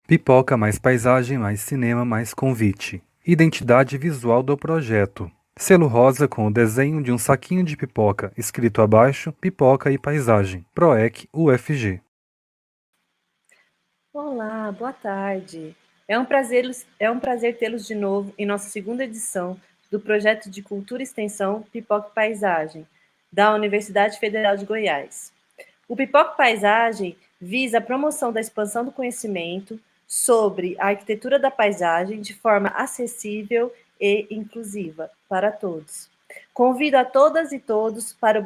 Pipoca mais paisagem mais cinema mais convite. Identidade visual do projeto. Selo rosa com o desenho de um saquinho de pipoca, escrito abaixo, pipoca e paisagem. PROEC UFG. Olá, boa tarde. É um prazer tê-los de novo em nossa segunda edição do projeto de Cultura e Extensão Pipoca e Paisagem, da Universidade Federal de Goiás. O Pipoca e Paisagem visa a promoção da expansão do conhecimento sobre a arquitetura da paisagem de forma acessível e inclusiva para todos. Convido a todas e todos para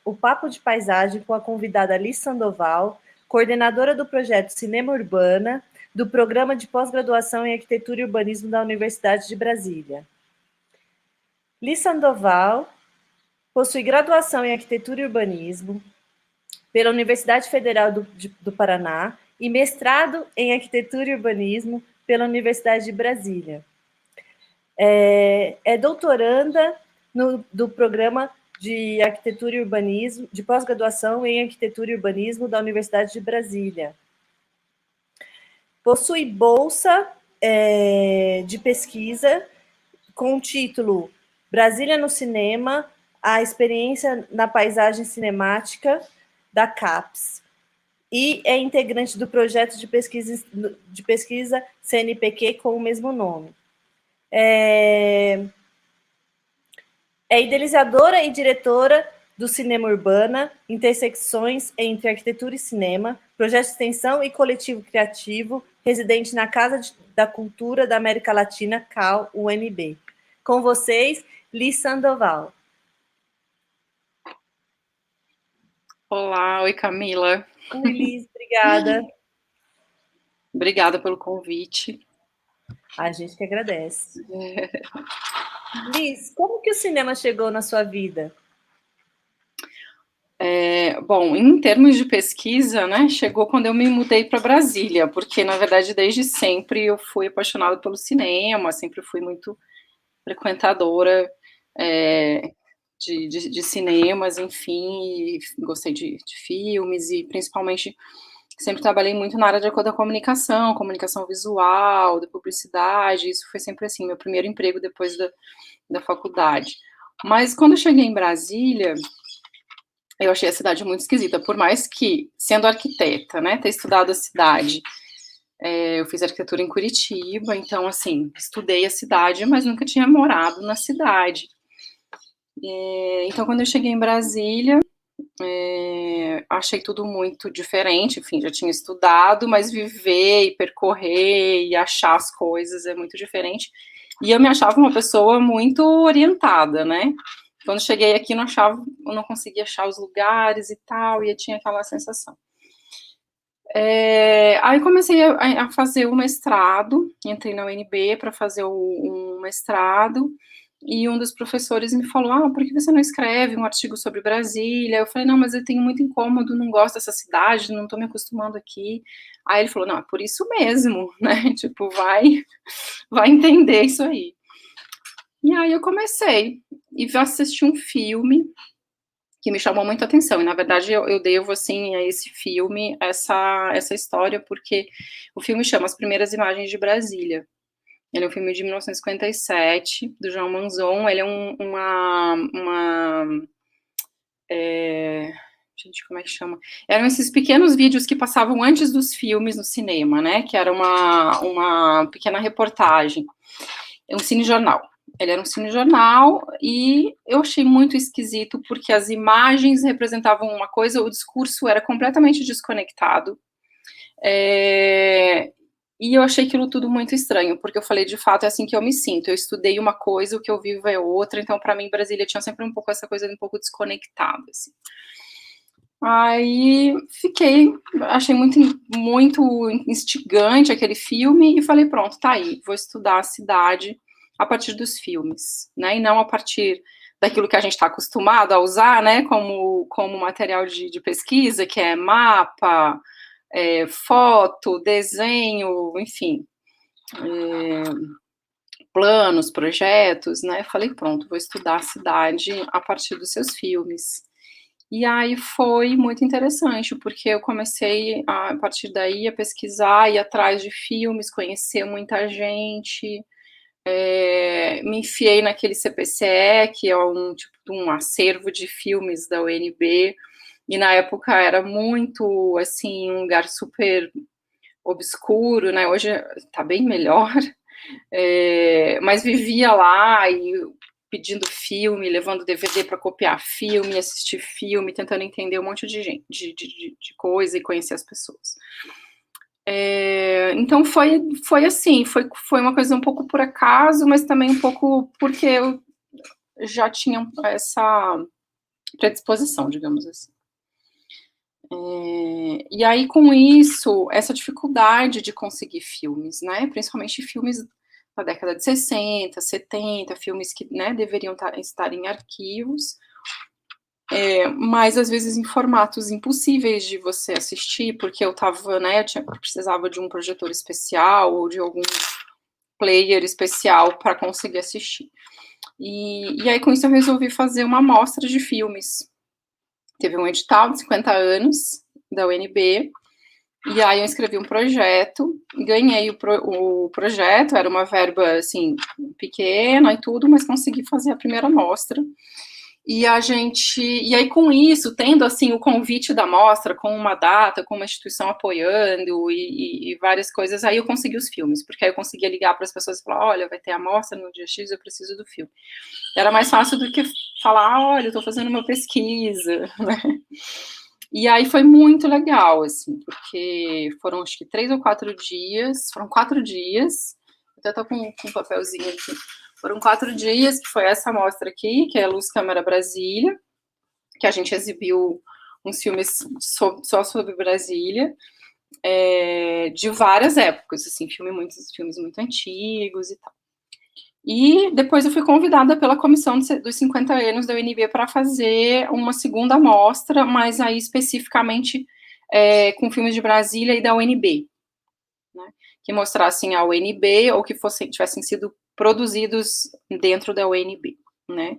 o Papo de Paisagem com a convidada Liz Sandoval, coordenadora do projeto Cinema Urbana, do Programa de Pós-Graduação em Arquitetura e Urbanismo da Universidade de Brasília. Liz Sandoval possui graduação em Arquitetura e Urbanismo pela Universidade Federal do Paraná e mestrado em Arquitetura e Urbanismo pela Universidade de Brasília. É doutoranda do Programa de Arquitetura e Urbanismo, de pós-graduação em Arquitetura e Urbanismo da Universidade de Brasília. Possui bolsa de pesquisa com o título Brasília no Cinema, a experiência na paisagem cinemática da CAPES. E é integrante do projeto de pesquisa CNPq com o mesmo nome. É idealizadora e diretora do Cinema Urbana, Intersecções entre Arquitetura e Cinema, projeto de extensão e coletivo criativo, residente na Casa da Cultura da América Latina, CAL, UNB. Com vocês, Liz Sandoval. Olá, oi Camila. Oi, Liz, obrigada. Obrigada pelo convite. A gente que agradece. Liz, como que o cinema chegou na sua vida? Bom, em termos de pesquisa, né, chegou quando eu me mudei para Brasília, porque, na verdade, desde sempre eu fui apaixonada pelo cinema, sempre fui muito frequentadora de cinemas, enfim, e gostei de filmes e, principalmente, sempre trabalhei muito na área da comunicação, comunicação visual, da publicidade, isso foi sempre, assim, meu primeiro emprego depois da faculdade. Mas, quando eu cheguei em Brasília, eu achei a cidade muito esquisita, por mais que, sendo arquiteta, né, ter estudado a cidade, eu fiz arquitetura em Curitiba, então, assim, estudei a cidade, mas nunca tinha morado na cidade. Então, quando eu cheguei em Brasília, achei tudo muito diferente, enfim, já tinha estudado, mas viver e percorrer e achar as coisas é muito diferente. E eu me achava uma pessoa muito orientada, né? Quando cheguei aqui, eu não conseguia achar os lugares e tal, e eu tinha aquela sensação. Aí comecei a fazer o mestrado, entrei na UNB para fazer um mestrado, e um dos professores me falou, por que você não escreve um artigo sobre Brasília? Eu falei, não, mas eu tenho muito incômodo, não gosto dessa cidade, não estou me acostumando aqui. Aí ele falou, não, é por isso mesmo, né, tipo, vai entender isso aí. E aí eu comecei, e assisti um filme que me chamou muito a atenção, e na verdade eu devo, assim, a esse filme, essa história, porque o filme chama As Primeiras Imagens de Brasília. Ele é um filme de 1957, do Jean Manzon, ele é gente, como é que chama? Eram esses pequenos vídeos que passavam antes dos filmes no cinema, né, que era uma pequena reportagem, é um cinejornal. Ele era um cinejornal e eu achei muito esquisito porque as imagens representavam uma coisa, o discurso era completamente desconectado. E eu achei aquilo tudo muito estranho, porque eu falei, de fato, é assim que eu me sinto. Eu estudei uma coisa, o que eu vivo é outra, então para mim Brasília tinha sempre um pouco essa coisa um pouco desconectada, assim. Aí achei muito, muito instigante aquele filme e falei, pronto, tá aí, vou estudar a cidade a partir dos filmes, né, e não a partir daquilo que a gente está acostumado a usar, né, como material de pesquisa, que é mapa, foto, desenho, enfim, planos, projetos, né, falei, pronto, vou estudar a cidade a partir dos seus filmes. E aí foi muito interessante, porque eu comecei, a partir daí, a pesquisar, ir atrás de filmes, conhecer muita gente, me enfiei naquele CPCE, que é um tipo um acervo de filmes da UNB, e na época era muito, assim, um lugar super obscuro, né? Hoje está bem melhor, mas vivia lá e pedindo filme, levando DVD para copiar filme, assistir filme, tentando entender um monte de gente, de coisa e conhecer as pessoas. Então foi assim, foi uma coisa um pouco por acaso, mas também um pouco porque eu já tinha essa predisposição, digamos assim. E aí, com isso, essa dificuldade de conseguir filmes, né, principalmente filmes da década de 60, 70, filmes que, né, deveriam estar em arquivos, mas às vezes em formatos impossíveis de você assistir, porque eu tava, né, precisava de um projetor especial ou de algum player especial para conseguir assistir. E aí, com isso, eu resolvi fazer uma amostra de filmes. Teve um edital de 50 anos da UNB, e aí eu escrevi um projeto, ganhei o projeto, era uma verba, assim, pequena e tudo, mas consegui fazer a primeira amostra. E aí com isso, tendo, assim, o convite da mostra, com uma data, com uma instituição apoiando e várias coisas, aí eu consegui os filmes, porque aí eu conseguia ligar para as pessoas e falar, olha, vai ter a mostra no dia X, eu preciso do filme. Era mais fácil do que falar, olha, eu estou fazendo uma pesquisa, né? E aí foi muito legal, assim, porque foram acho que 3 ou 4 dias, foram 4 dias, até tô com um papelzinho aqui, foram 4 dias, que foi essa mostra aqui, que é a Luz Câmara Brasília, que a gente exibiu uns filmes só sobre Brasília, de várias épocas, assim, filmes muito antigos e tal. E depois eu fui convidada pela comissão dos 50 anos da UNB para fazer uma segunda mostra, mas aí especificamente com filmes de Brasília e da UNB, né, que mostrassem a UNB ou que tivessem sido produzidos dentro da UNB, né.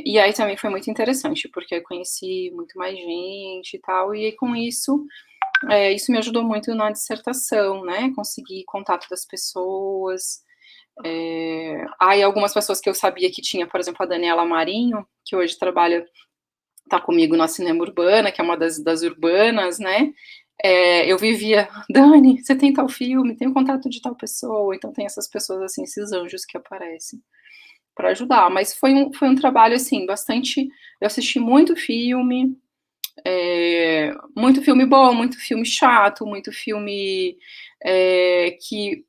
E aí também foi muito interessante, porque eu conheci muito mais gente e tal, e aí com isso, isso me ajudou muito na dissertação, né, conseguir contato das pessoas. Aí algumas pessoas que eu sabia que tinha, por exemplo, a Daniela Marinho, que hoje tá comigo na Cinema Urbana, que é uma das urbanas, né, eu vivia, Dani, você tem tal filme, tem o contato de tal pessoa, então tem essas pessoas, assim, esses anjos que aparecem para ajudar, mas foi um trabalho, assim, bastante, eu assisti muito filme bom, muito filme chato, muito filme que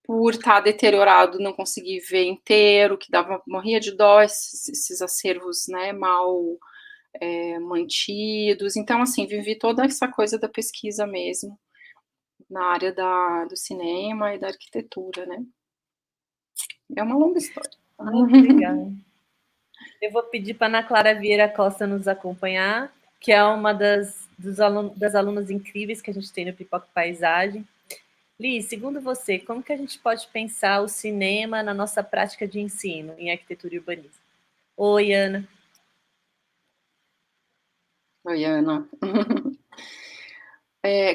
por estar deteriorado, não consegui ver inteiro, que morria de dó esses acervos, né, mal mantidos. Então, assim, vivi toda essa coisa da pesquisa mesmo, na área do cinema e da arquitetura, né. É uma longa história. Ai, que legal. Eu vou pedir para a Ana Clara Vieira Costa nos acompanhar, que é uma das alunas incríveis que a gente tem no Pipoca Paisagem. Li, segundo você, como que a gente pode pensar o cinema na nossa prática de ensino em arquitetura e urbanismo? Oi, Ana. Oi, Ana.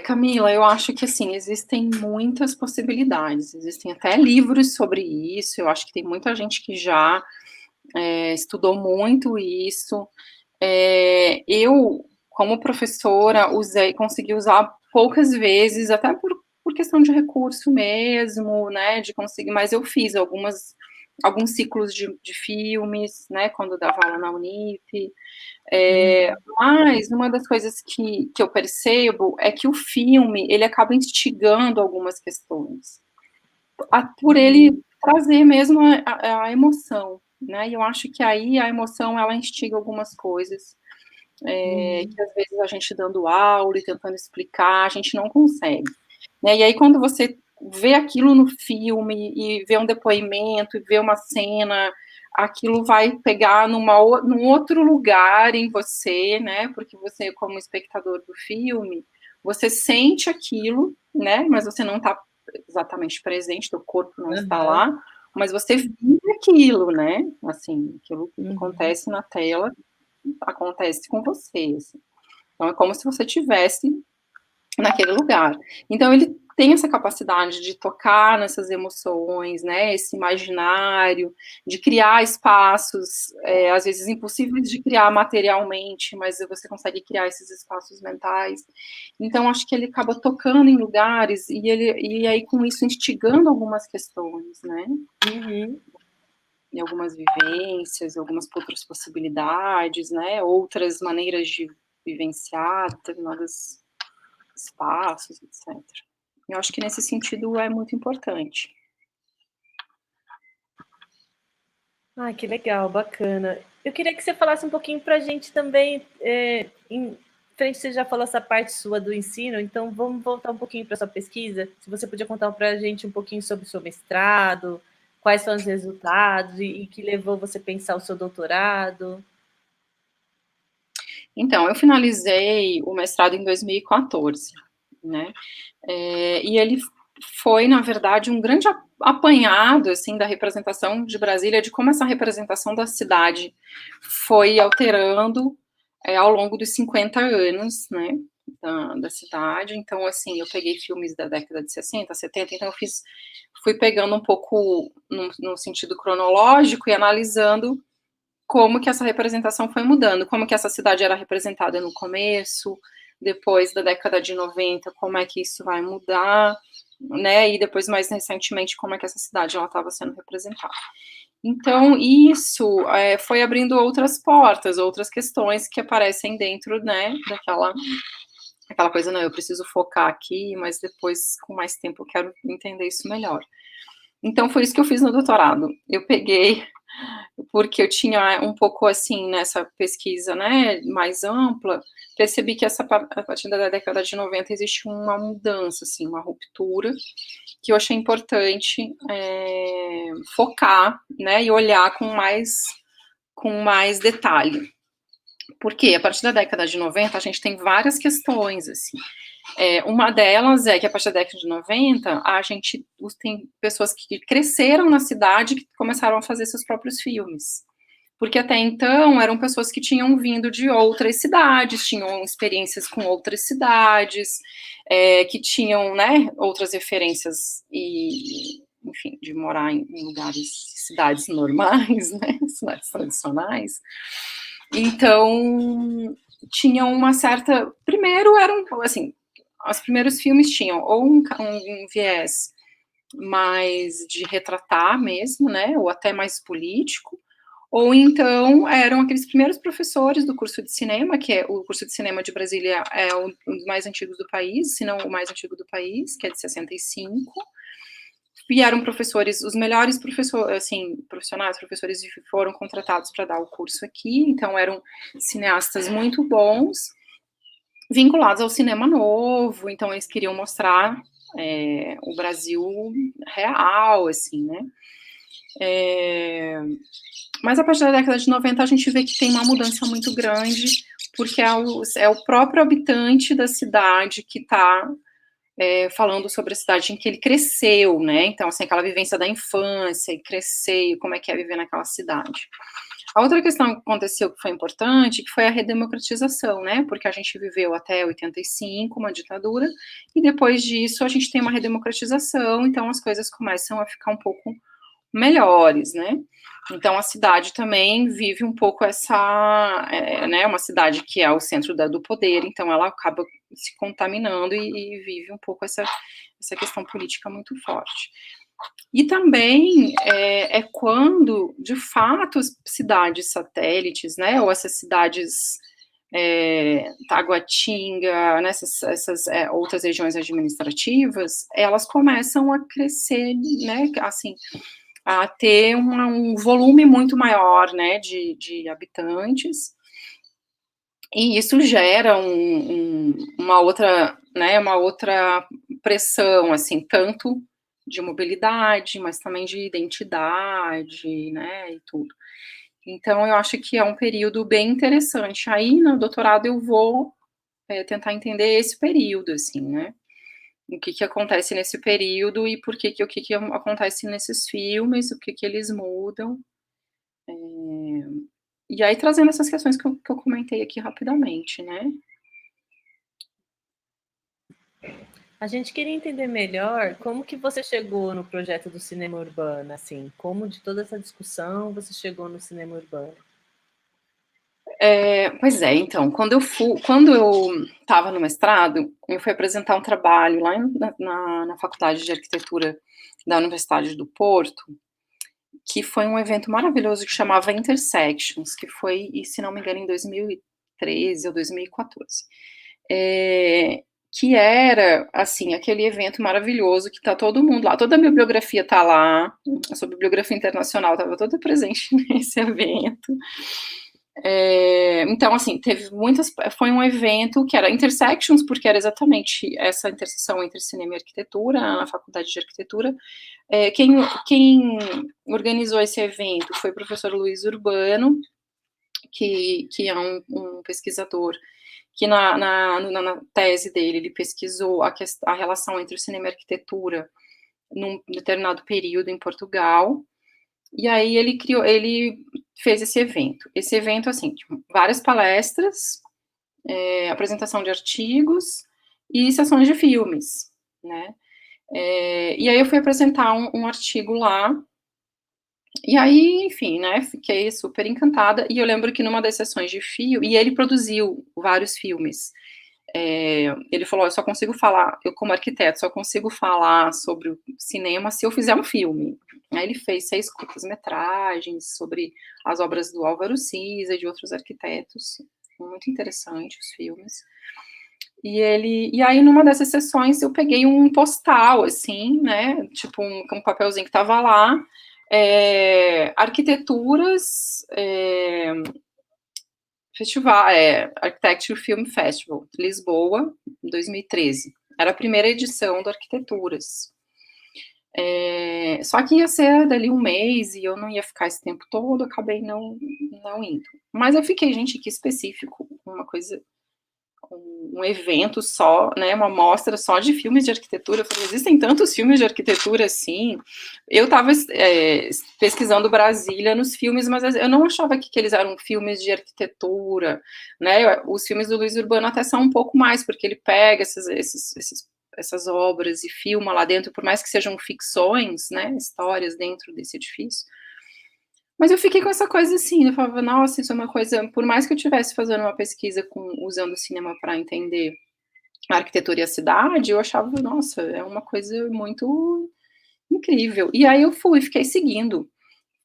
Camila, eu acho que, assim, existem muitas possibilidades, existem até livros sobre isso, eu acho que tem muita gente que já estudou muito isso. Eu, como professora, consegui usar poucas vezes, até por questão de recurso mesmo, né, de conseguir, mas eu fiz alguns ciclos de filmes, né, quando eu dava aula na Unip, mas uma das coisas que eu percebo é que o filme, ele acaba instigando algumas questões, por ele trazer mesmo a emoção, né, e eu acho que aí a emoção, ela instiga algumas coisas, que às vezes a gente dando aula e tentando explicar, a gente não consegue, né, e aí quando você vê aquilo no filme, e vê um depoimento, e vê uma cena, aquilo vai pegar num outro lugar em você, né, porque você, como espectador do filme, você sente aquilo, né, mas você não está exatamente presente, teu corpo não está lá, mas você vive aquilo, né, assim, aquilo que acontece na tela, acontece com você, assim. Então, é como se você tivesse naquele lugar. Então, ele tem essa capacidade de tocar nessas emoções, né, esse imaginário, de criar espaços, às vezes impossíveis de criar materialmente, mas você consegue criar esses espaços mentais. Então, acho que ele acaba tocando em lugares e aí com isso instigando algumas questões, né? Uhum. Em algumas vivências, algumas outras possibilidades, né? Outras maneiras de vivenciar determinados espaços, etc. Eu acho que nesse sentido é muito importante. Ah, que legal, bacana. Eu queria que você falasse um pouquinho para a gente também, em frente, você já falou essa parte sua do ensino, então vamos voltar um pouquinho para a sua pesquisa. Se você podia contar para a gente um pouquinho sobre o seu mestrado, quais são os resultados e que levou você a pensar o seu doutorado. Então, eu finalizei o mestrado em 2014, né? E ele foi, na verdade, um grande apanhado, assim, da representação de Brasília, de como essa representação da cidade foi alterando ao longo dos 50 anos, né, da cidade. Então, assim, eu peguei filmes da década de 60, 70, então fui pegando um pouco no sentido cronológico e analisando como que essa representação foi mudando, como que essa cidade era representada no começo, depois da década de 90, como é que isso vai mudar, né, e depois, mais recentemente, como é que essa cidade estava sendo representada. Então, isso foi abrindo outras portas, outras questões que aparecem dentro, né, aquela coisa, não, eu preciso focar aqui, mas depois, com mais tempo, eu quero entender isso melhor. Então, foi isso que eu fiz no doutorado. Eu peguei, porque eu tinha um pouco, assim, nessa pesquisa, né, mais ampla, percebi que a partir da década de 90 existe uma mudança, assim, uma ruptura, que eu achei importante focar, né, e olhar com mais detalhe. Porque a partir da década de 90 a gente tem várias questões, assim. Uma delas é que a partir da década de 90 a gente tem pessoas que cresceram na cidade que começaram a fazer seus próprios filmes. Porque até então eram pessoas que tinham vindo de outras cidades, tinham experiências com outras cidades, que tinham, né, outras referências e, enfim, de morar em lugares, cidades normais, né, cidades tradicionais. Então, tinham uma certa. Primeiro eram, assim, os primeiros filmes tinham ou um viés mais de retratar mesmo, né, ou até mais político, ou então eram aqueles primeiros professores do curso de cinema, que é o curso de cinema de Brasília é um dos mais antigos do país, se não o mais antigo do país, que é de 65, e eram professores, os melhores professores, assim, profissionais, professores foram contratados para dar o curso aqui, então eram cineastas muito bons, vinculados ao cinema novo, então eles queriam mostrar o Brasil real, assim, né? Mas a partir da década de 90 a gente vê que tem uma mudança muito grande, porque é o próprio habitante da cidade que está falando sobre a cidade em que ele cresceu, né? Então, assim, aquela vivência da infância, e crescer, e como é que é viver naquela cidade. A outra questão que aconteceu que foi importante, que foi a redemocratização, né? Porque a gente viveu até 85, uma ditadura, e depois disso a gente tem uma redemocratização, então as coisas começam a ficar um pouco melhores, né? Então a cidade também vive um pouco né, uma cidade que é o centro do poder, então ela acaba se contaminando e vive um pouco essa questão política muito forte. E também quando, de fato, as cidades satélites, né, ou essas cidades Taguatinga, essas outras regiões administrativas, elas começam a crescer, né, assim, a ter um volume muito maior, né, de habitantes, e isso gera uma outra, né, uma outra pressão, assim, tanto de mobilidade, mas também de identidade, né, e tudo. Então, eu acho que é um período bem interessante. Aí, no doutorado, eu vou tentar entender esse período, assim, né, o que acontece nesse período e por que acontece nesses filmes, o que eles mudam. E aí, trazendo essas questões que eu comentei aqui rapidamente, né? A gente queria entender melhor como que você chegou no projeto do cinema urbano, assim, como de toda essa discussão você chegou no cinema urbano. Pois é, então, quando eu estava no mestrado, eu fui apresentar um trabalho lá na Faculdade de Arquitetura da Universidade do Porto, que foi um evento maravilhoso que chamava Intersections, que foi, se não me engano, em 2013 ou 2014. Que era, assim, aquele evento maravilhoso que tá todo mundo lá, toda a bibliografia tá lá, a sua bibliografia internacional estava toda presente nesse evento. Então, assim, foi um evento que era Intersections, porque era exatamente essa interseção entre cinema e arquitetura, na Faculdade de Arquitetura. Quem organizou esse evento foi o professor Luiz Urbano, que é um pesquisador que na tese dele, ele pesquisou a relação entre o cinema e a arquitetura num determinado período em Portugal, e aí ele fez esse evento. Esse evento, assim, várias palestras, apresentação de artigos e sessões de filmes, né? E aí eu fui apresentar um artigo lá, e aí, enfim, né, fiquei super encantada, e eu lembro que numa das sessões de filme, e ele produziu vários filmes, ele falou, eu só consigo falar, eu como arquiteto, só consigo falar sobre o cinema se eu fizer um filme. Aí ele fez 6 curtas-metragens sobre as obras do Álvaro Siza e de outros arquitetos, muito interessante os filmes. E aí numa dessas sessões eu peguei um postal, assim, né, tipo um papelzinho que tava lá, arquiteturas, festival, Architecture Film Festival, Lisboa, 2013. Era a primeira edição do Arquiteturas. Só que ia ser dali um mês e eu não ia ficar esse tempo todo, acabei não indo. Mas eu fiquei, gente, que específico, uma coisa, um evento só, né, uma mostra só de filmes de arquitetura. Eu falei, existem tantos filmes de arquitetura assim. Eu estava pesquisando Brasília nos filmes, mas eu não achava que eles eram filmes de arquitetura, né? Os filmes do Luiz Urbano até são um pouco mais, porque ele pega essas obras e filma lá dentro, por mais que sejam ficções, né, histórias dentro desse edifício. Mas eu fiquei com essa coisa assim, eu falava, nossa, isso é uma coisa, por mais que eu estivesse fazendo uma pesquisa usando o cinema para entender a arquitetura e a cidade, eu achava, nossa, é uma coisa muito incrível. E aí eu fiquei seguindo.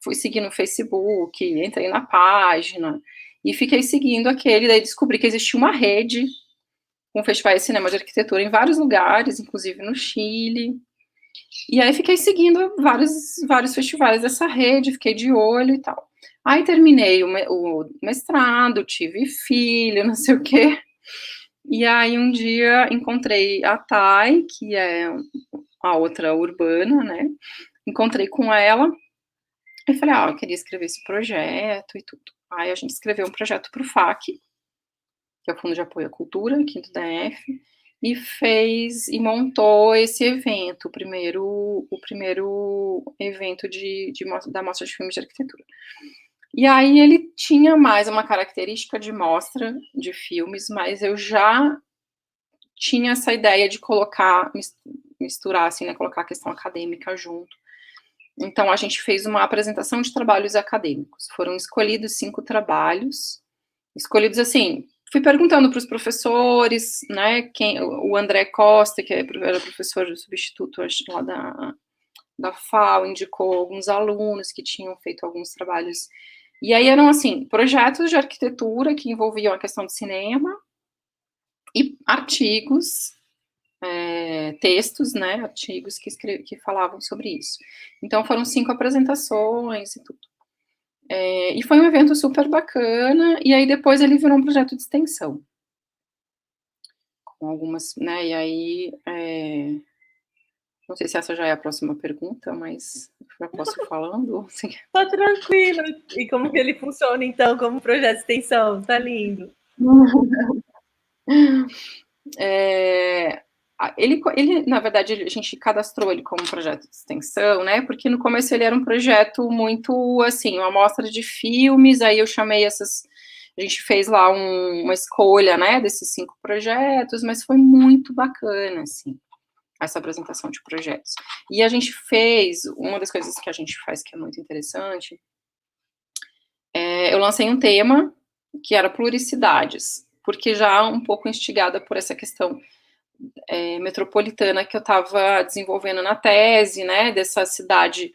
Fui seguir no Facebook, entrei na página, e fiquei seguindo daí descobri que existia uma rede com festivais de cinema de arquitetura em vários lugares, inclusive no Chile. E aí fiquei seguindo vários festivais dessa rede, fiquei de olho e tal. Aí terminei o mestrado, tive filho, não sei o quê. E aí um dia encontrei a Thay, que é a outra urbana, né? Encontrei com ela e falei, eu queria escrever esse projeto e tudo. Aí a gente escreveu um projeto para o FAC, que é o Fundo de Apoio à Cultura, aqui do DF, e montou esse evento, o primeiro evento da Mostra de Filmes de Arquitetura. E aí ele tinha mais uma característica de mostra de filmes, mas eu já tinha essa ideia de misturar, assim, né, colocar a questão acadêmica junto. Então a gente fez uma apresentação de trabalhos acadêmicos. Foram escolhidos 5 trabalhos, escolhidos assim, fui perguntando para os professores, né, o André Costa, que era professor substituto lá da FAO, indicou alguns alunos que tinham feito alguns trabalhos, e aí eram, assim, projetos de arquitetura que envolviam a questão de cinema, e artigos, textos, né, artigos que falavam sobre isso. Então foram 5 apresentações e tudo. E foi um evento super bacana, e aí depois ele virou um projeto de extensão. Com algumas, né, e aí, não sei se essa já é a próxima pergunta, mas já posso ir falando? Assim. Tá tranquilo. E como que ele funciona, então, como projeto de extensão? Tá lindo. Ele, na verdade, a gente cadastrou ele como um projeto de extensão, né? Porque no começo ele era um projeto muito, assim, uma amostra de filmes, aí eu chamei a gente fez lá uma escolha, né, desses 5 projetos, mas foi muito bacana, assim, essa apresentação de projetos. E a gente fez, uma das coisas que a gente faz que é muito interessante, eu lancei um tema que era pluricidades, porque já um pouco instigada por essa questão metropolitana que eu estava desenvolvendo na tese, né, dessa cidade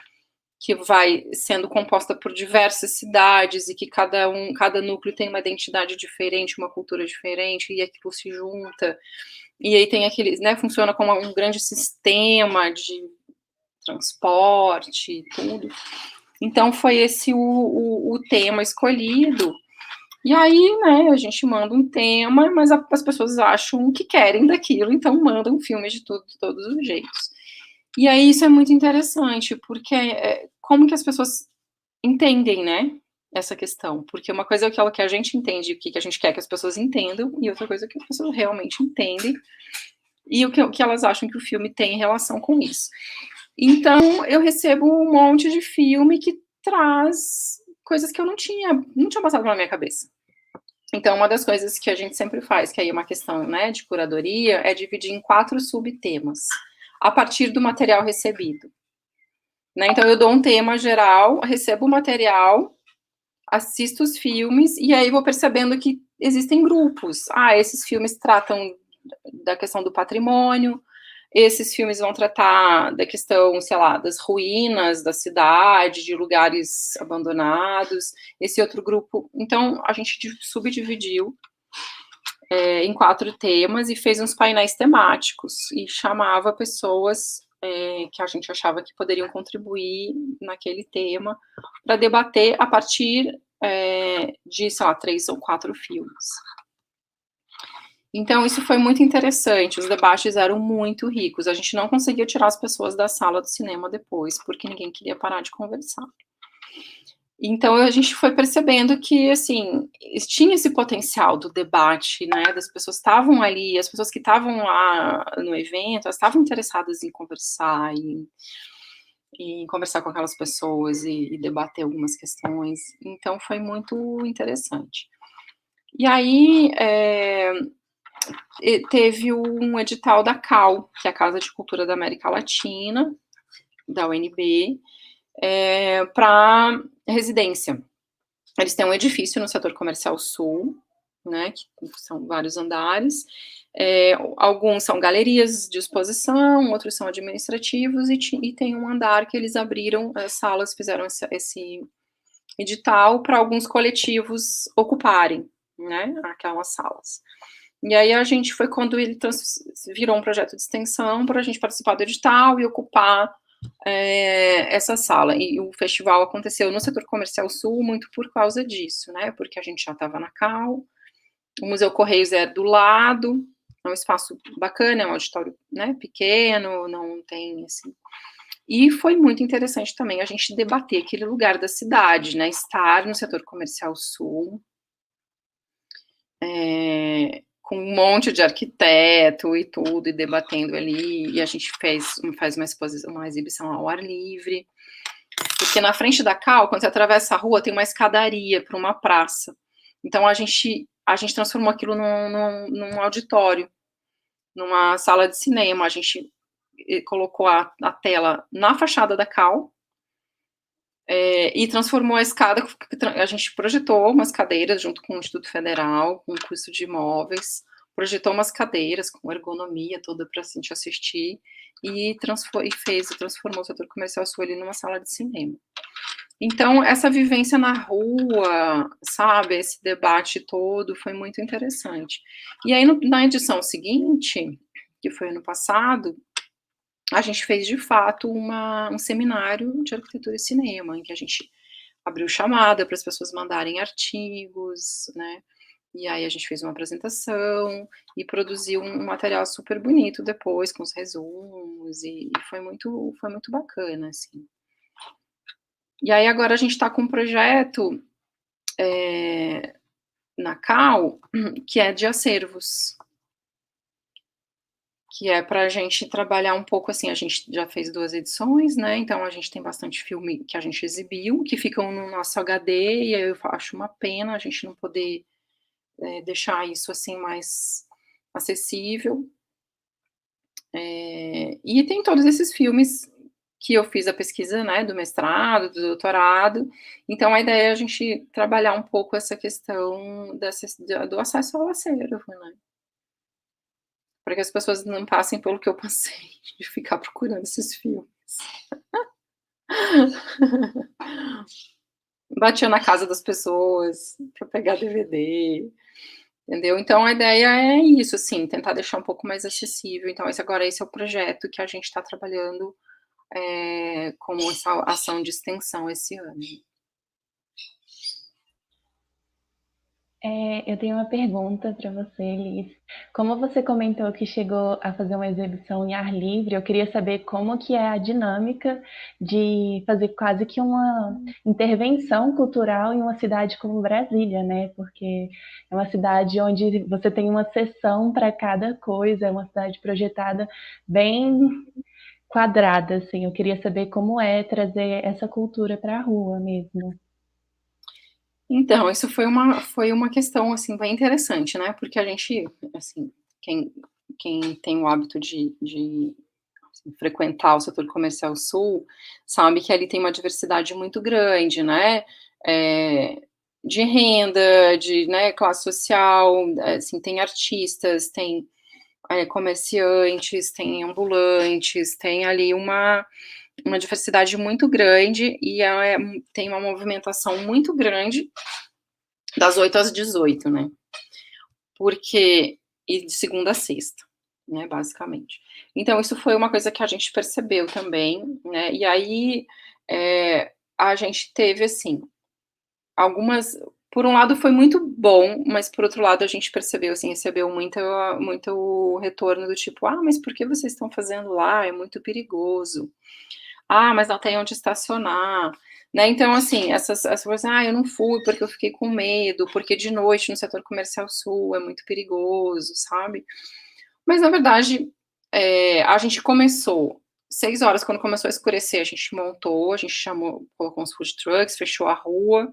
que vai sendo composta por diversas cidades e que cada núcleo tem uma identidade diferente, uma cultura diferente, e aquilo se junta, e aí tem aqueles, né, funciona como um grande sistema de transporte e tudo. Então foi esse o tema escolhido. E aí, né, a gente manda um tema, mas as pessoas acham que querem daquilo, então mandam um filme de todos os jeitos. E aí isso é muito interessante, porque como que as pessoas entendem, né, essa questão? Porque uma coisa é o que a gente entende, o que a gente quer que as pessoas entendam, e outra coisa é que as pessoas realmente entendem, e o que elas acham que o filme tem em relação com isso. Então, eu recebo um monte de filme que traz coisas que eu não tinha passado pela minha cabeça. Então, uma das coisas que a gente sempre faz, que aí é uma questão, né, de curadoria, é dividir em 4 subtemas, a partir do material recebido. Né? Então, eu dou um tema geral, recebo o material, assisto os filmes, e aí vou percebendo que existem grupos. Esses filmes tratam da questão do patrimônio, esses filmes vão tratar da questão, sei lá, das ruínas da cidade, de lugares abandonados, esse outro grupo. Então, a gente subdividiu em 4 temas e fez uns painéis temáticos e chamava pessoas que a gente achava que poderiam contribuir naquele tema para debater a partir de, sei lá, 3 ou 4 filmes. Então, isso foi muito interessante, os debates eram muito ricos, a gente não conseguia tirar as pessoas da sala do cinema depois, porque ninguém queria parar de conversar. Então, a gente foi percebendo que, assim, tinha esse potencial do debate, né, das pessoas estavam ali, as pessoas que estavam lá no evento, elas estavam interessadas em conversar, em conversar com aquelas pessoas e debater algumas questões, então foi muito interessante. E aí, teve um edital da CAL, que é a Casa de Cultura da América Latina, da UNB, para residência. Eles têm um edifício no setor comercial sul, né, que são vários andares, alguns são galerias de exposição, outros são administrativos, e tem um andar que eles abriram as salas, fizeram esse edital para alguns coletivos ocuparem, né, aquelas salas. E aí a gente foi quando ele virou um projeto de extensão para a gente participar do edital e ocupar essa sala. E o festival aconteceu no setor comercial sul muito por causa disso, né? Porque a gente já estava na CAL, o Museu Correios é do lado, é um espaço bacana, é um auditório, né, pequeno, não tem assim. E foi muito interessante também a gente debater aquele lugar da cidade, né? Estar no setor comercial sul, com um monte de arquiteto e tudo, e debatendo ali, e a gente faz uma exibição ao ar livre, porque na frente da CAL, quando você atravessa a rua, tem uma escadaria para uma praça, então a gente transformou aquilo num auditório, numa sala de cinema, a gente colocou a tela na fachada da CAL, e transformou a escada, a gente projetou umas cadeiras junto com o Instituto Federal, com o curso de imóveis, projetou umas cadeiras com ergonomia toda para a gente assistir, e transformou o setor comercial sul ali numa sala de cinema. Então, essa vivência na rua, sabe, esse debate todo, foi muito interessante. E aí, na edição seguinte, que foi ano passado, a gente fez, de fato, um seminário de arquitetura e cinema, em que a gente abriu chamada para as pessoas mandarem artigos, né, e aí a gente fez uma apresentação e produziu um material super bonito depois, com os resumos, e foi muito bacana, assim. E aí agora a gente está com um projeto na CAL, que é de acervos. que é para a gente trabalhar um pouco assim, a gente já fez 2 edições, né, então a gente tem bastante filme que a gente exibiu, que ficam no nosso HD, e aí eu acho uma pena a gente não poder, deixar isso, assim, mais acessível. E tem todos esses filmes que eu fiz a pesquisa, né, do mestrado, do doutorado, então a ideia é a gente trabalhar um pouco essa questão do acesso ao acervo, né. Para que as pessoas não passem pelo que eu passei, de ficar procurando esses filmes. Batia na casa das pessoas para pegar DVD, entendeu. Então a ideia é isso, assim, tentar deixar um pouco mais acessível, então esse é o projeto que a gente está trabalhando, como essa ação de extensão esse ano. Eu tenho uma pergunta para você, Liz. Como você comentou que chegou a fazer uma exibição em ar livre, eu queria saber como que é a dinâmica de fazer quase que uma intervenção cultural em uma cidade como Brasília, né? Porque é uma cidade onde você tem uma sessão para cada coisa, é uma cidade projetada bem quadrada, assim. Eu queria saber como é trazer essa cultura para a rua mesmo. Então, isso foi uma questão, assim, bem interessante, né, porque a gente, assim, quem tem o hábito de assim, frequentar o setor comercial sul, sabe que ali tem uma diversidade muito grande, né, de renda, de, né, classe social, assim, tem artistas, tem, comerciantes, tem ambulantes, tem ali uma diversidade muito grande e tem uma movimentação muito grande das 8 às 18, né? E de segunda a sexta, né, basicamente. Então, isso foi uma coisa que a gente percebeu também, né? E aí, a gente teve, assim, algumas. Por um lado foi muito bom, mas por outro lado a gente percebeu, assim, recebeu muito retorno do tipo, mas por que vocês estão fazendo lá? É muito perigoso. Mas não tem onde estacionar, né, então assim, essas coisas, eu não fui porque eu fiquei com medo, porque de noite no setor comercial sul é muito perigoso, sabe. Mas na verdade, a gente começou 6 horas, quando começou a escurecer, a gente montou, a gente colocou uns food trucks, fechou a rua,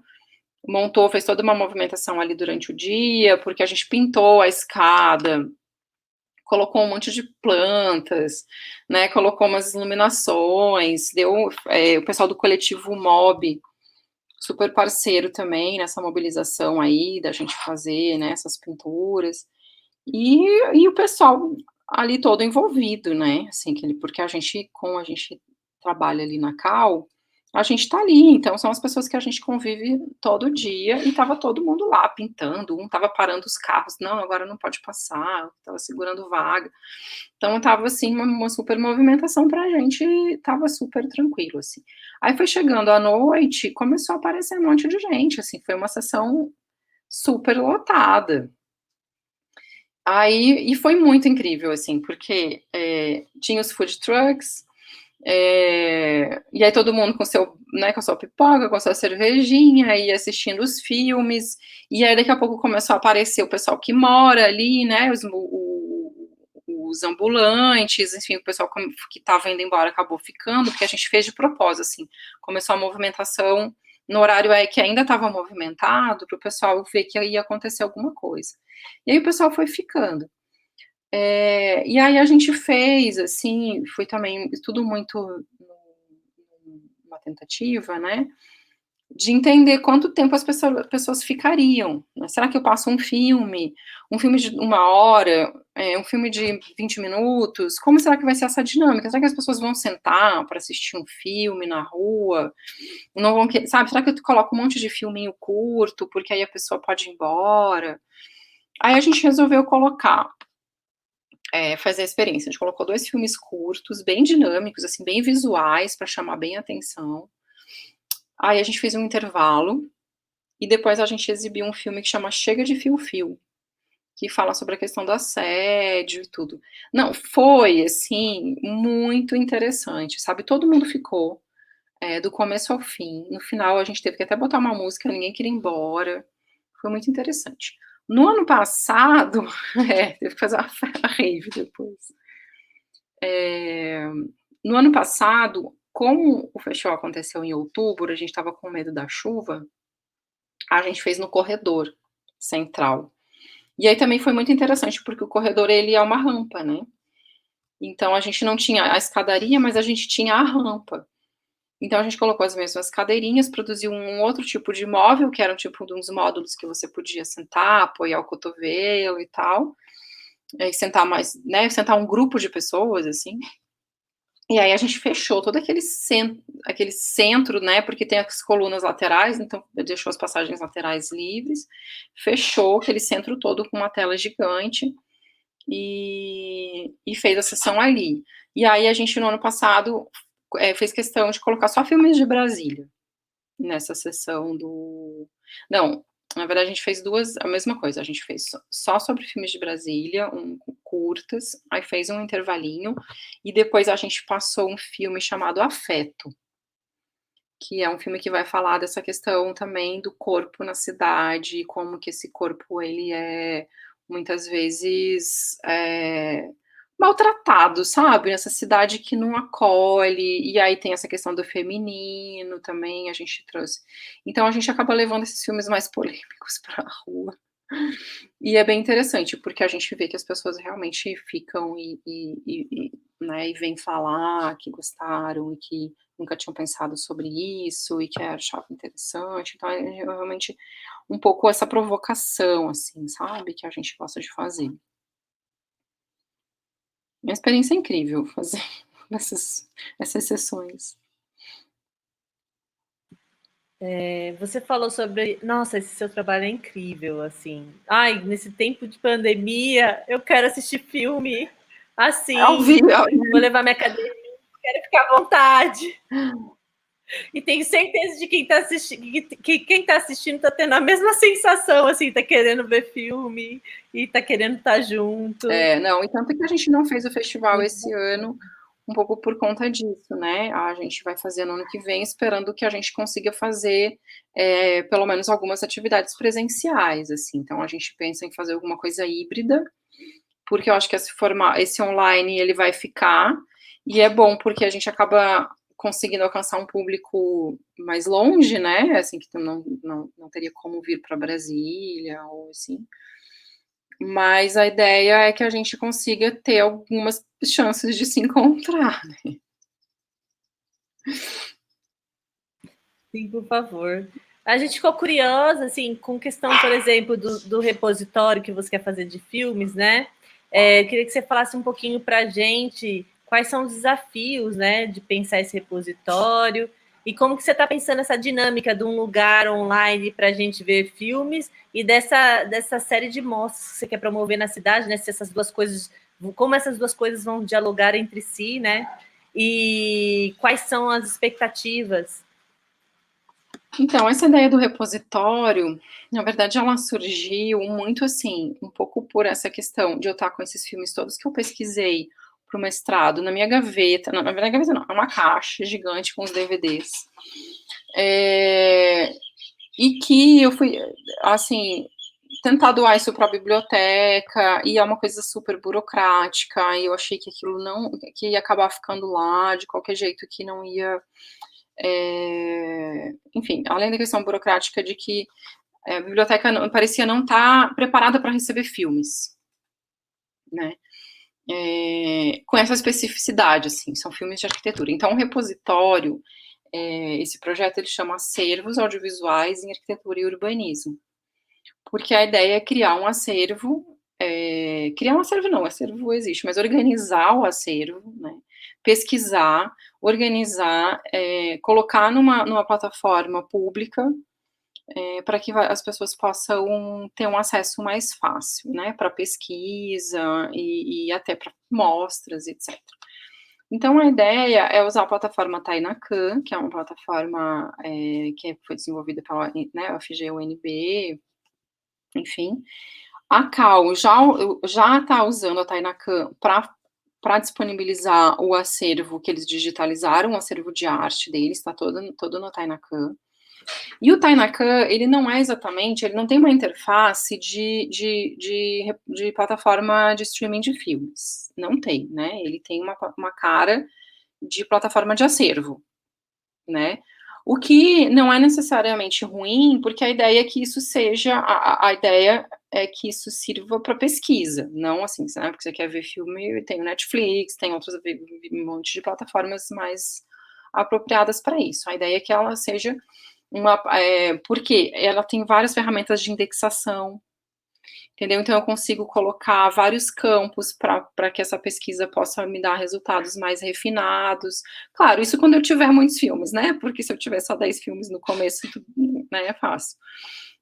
montou, fez toda uma movimentação ali durante o dia, porque a gente pintou a escada, colocou um monte de plantas, né, colocou umas iluminações, o pessoal do coletivo MOB, super parceiro também nessa mobilização aí, da gente fazer, né, essas pinturas, e o pessoal ali todo envolvido, né, assim, porque como a gente trabalha ali na Cal, a gente tá ali, então são as pessoas que a gente convive todo dia, e estava todo mundo lá pintando, um estava parando os carros, não, agora não pode passar, estava segurando vaga. Então estava, assim, uma super movimentação pra gente, estava super tranquilo, assim. Aí foi chegando à noite, começou a aparecer um monte de gente, assim, foi uma sessão super lotada. E foi muito incrível, assim, porque, tinha os food trucks, e aí todo mundo com seu, né, com a sua pipoca, com a sua cervejinha, e assistindo os filmes, e aí daqui a pouco começou a aparecer o pessoal que mora ali, né, os ambulantes, enfim, o pessoal que estava indo embora acabou ficando, porque a gente fez de propósito, assim, começou a movimentação no horário que ainda estava movimentado, para o pessoal ver que ia acontecer alguma coisa. E aí o pessoal foi ficando. E aí a gente fez, assim, foi também tudo muito numa tentativa, né, de entender quanto tempo as pessoas ficariam, né. Será que eu passo um filme de 1 hora, um filme de 20 minutos? Como será que vai ser essa dinâmica? Será que as pessoas vão sentar para assistir um filme na rua? Não vão sabe, será que eu coloco um monte de filminho curto, porque aí a pessoa pode ir embora? Aí a gente resolveu fazer a experiência. A gente colocou 2 filmes curtos, bem dinâmicos, assim, bem visuais, para chamar bem a atenção. Aí a gente fez um intervalo, e depois a gente exibiu um filme que chama Chega de Fio-Fio, que fala sobre a questão do assédio e tudo. Não, foi, assim, muito interessante, sabe, todo mundo ficou, do começo ao fim. No final a gente teve que até botar uma música, ninguém queria ir embora, foi muito interessante. No ano passado, teve que fazer uma rave depois. no ano passado, como o festival aconteceu em outubro, a gente estava com medo da chuva, a gente fez no corredor central. E aí também foi muito interessante, porque o corredor, ele é uma rampa, né? Então a gente não tinha a escadaria, mas a gente tinha a rampa. Então a gente colocou as mesmas cadeirinhas, produziu um outro tipo de móvel, que era um tipo de uns módulos que você podia sentar, apoiar o cotovelo e tal, e sentar mais, né, sentar um grupo de pessoas, assim. E aí a gente fechou todo aquele centro, né, porque tem as colunas laterais, então deixou as passagens laterais livres, fechou aquele centro todo com uma tela gigante e fez a sessão ali. E aí a gente, no ano passado, fez questão de colocar só filmes de Brasília nessa sessão do... Não, na verdade a gente fez a mesma coisa, a gente fez só sobre filmes de Brasília, curtas, aí fez um intervalinho, e depois a gente passou um filme chamado Afeto, que é um filme que vai falar dessa questão também do corpo na cidade, como que esse corpo, ele é, muitas vezes, maltratado, sabe? Essa cidade que não acolhe, e aí tem essa questão do feminino também, a gente trouxe. Então a gente acaba levando esses filmes mais polêmicos para a rua. E é bem interessante, porque a gente vê que as pessoas realmente ficam né, e vêm falar que gostaram e que nunca tinham pensado sobre isso e que achavam interessante. Então é realmente um pouco essa provocação, assim, sabe? Que a gente gosta de fazer. Uma experiência incrível fazer essas sessões. Você falou sobre... Nossa, esse seu trabalho é incrível, assim. Ai, nesse tempo de pandemia, eu quero assistir filme assim. Ao vivo. Vou levar minha cadeira, quero ficar à vontade. E tenho certeza de quem está assistindo, que quem está assistindo está tendo a mesma sensação, assim, está querendo ver filme e está querendo estar junto. Não, e tanto que a gente não fez o festival esse ano, um pouco por conta disso, né? A gente vai fazer no ano que vem, esperando que a gente consiga fazer pelo menos algumas atividades presenciais, assim. Então a gente pensa em fazer alguma coisa híbrida, porque eu acho que esse online ele vai ficar, e é bom porque a gente acaba conseguindo alcançar um público mais longe, né? Assim, que não teria como vir para Brasília, ou assim. Mas a ideia é que a gente consiga ter algumas chances de se encontrar, né? Sim, por favor. A gente ficou curiosa, assim, com questão, por exemplo, do repositório que você quer fazer de filmes, né? Queria que você falasse um pouquinho para a gente quais são os desafios, né, de pensar esse repositório e como que você está pensando essa dinâmica de um lugar online para a gente ver filmes e dessa série de mostras que você quer promover na cidade, né? Se essas duas coisas, como essas duas coisas vão dialogar entre si, né? E quais são as expectativas? Então, essa ideia do repositório, na verdade, ela surgiu muito assim, um pouco por essa questão de eu estar com esses filmes todos que eu pesquisei para o mestrado na minha gaveta, na verdade, gaveta não, é uma caixa gigante com os DVDs. E que eu fui, assim, tentar doar isso para a biblioteca, e é uma coisa super burocrática, e eu achei que aquilo que ia acabar ficando lá, de qualquer jeito, que não ia... enfim, além da questão burocrática de que a biblioteca parecia não estar preparada para receber filmes, né? Com essa especificidade, assim, são filmes de arquitetura. Então, o repositório, esse projeto, ele chama Acervos Audiovisuais em Arquitetura e Urbanismo, porque a ideia é criar um acervo, o acervo existe, mas organizar o acervo, né? Pesquisar, organizar, colocar numa plataforma pública, para que as pessoas possam ter um acesso mais fácil, né, para pesquisa e até para mostras, etc. Então, a ideia é usar a plataforma Tainacan, que é uma plataforma que foi desenvolvida pela, né, UFG, UNB, enfim. A Cal já está usando a Tainacan para disponibilizar o acervo que eles digitalizaram, o acervo de arte deles, está todo no Tainacan. E o Tainacan, ele não é exatamente, ele não tem uma interface de plataforma de streaming de filmes. Não tem, né? Ele tem uma cara de plataforma de acervo, né? O que não é necessariamente ruim, porque a ideia é que isso seja, a ideia é que isso sirva para pesquisa, não assim, né? Porque você quer ver filme, tem o Netflix, tem outros, um monte de plataformas mais apropriadas para isso. A ideia é que ela seja porque ela tem várias ferramentas de indexação, entendeu? Então eu consigo colocar vários campos para que essa pesquisa possa me dar resultados mais refinados. Claro, isso quando eu tiver muitos filmes, né? Porque se eu tiver só 10 filmes no começo, né, é fácil.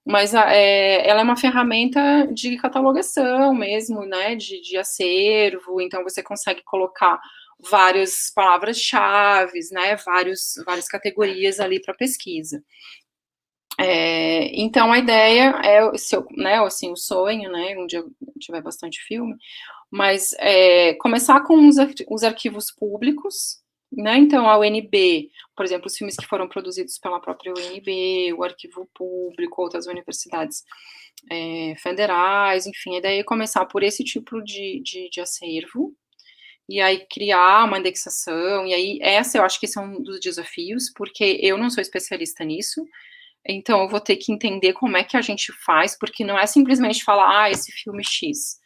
Mas ela é uma ferramenta de catalogação mesmo, né? De acervo, então você consegue colocar várias palavras-chave, né? Várias categorias ali para pesquisa. Então a ideia é, né, assim, o sonho, né, um dia eu tiver bastante filme, mas começar com os arquivos públicos, né, então a UNB, por exemplo, os filmes que foram produzidos pela própria UNB, o arquivo público, outras universidades federais, enfim, a ideia é começar por esse tipo de acervo, e aí criar uma indexação, e aí eu acho que esse é um dos desafios, porque eu não sou especialista nisso, então eu vou ter que entender como é que a gente faz, porque não é simplesmente falar, esse filme X.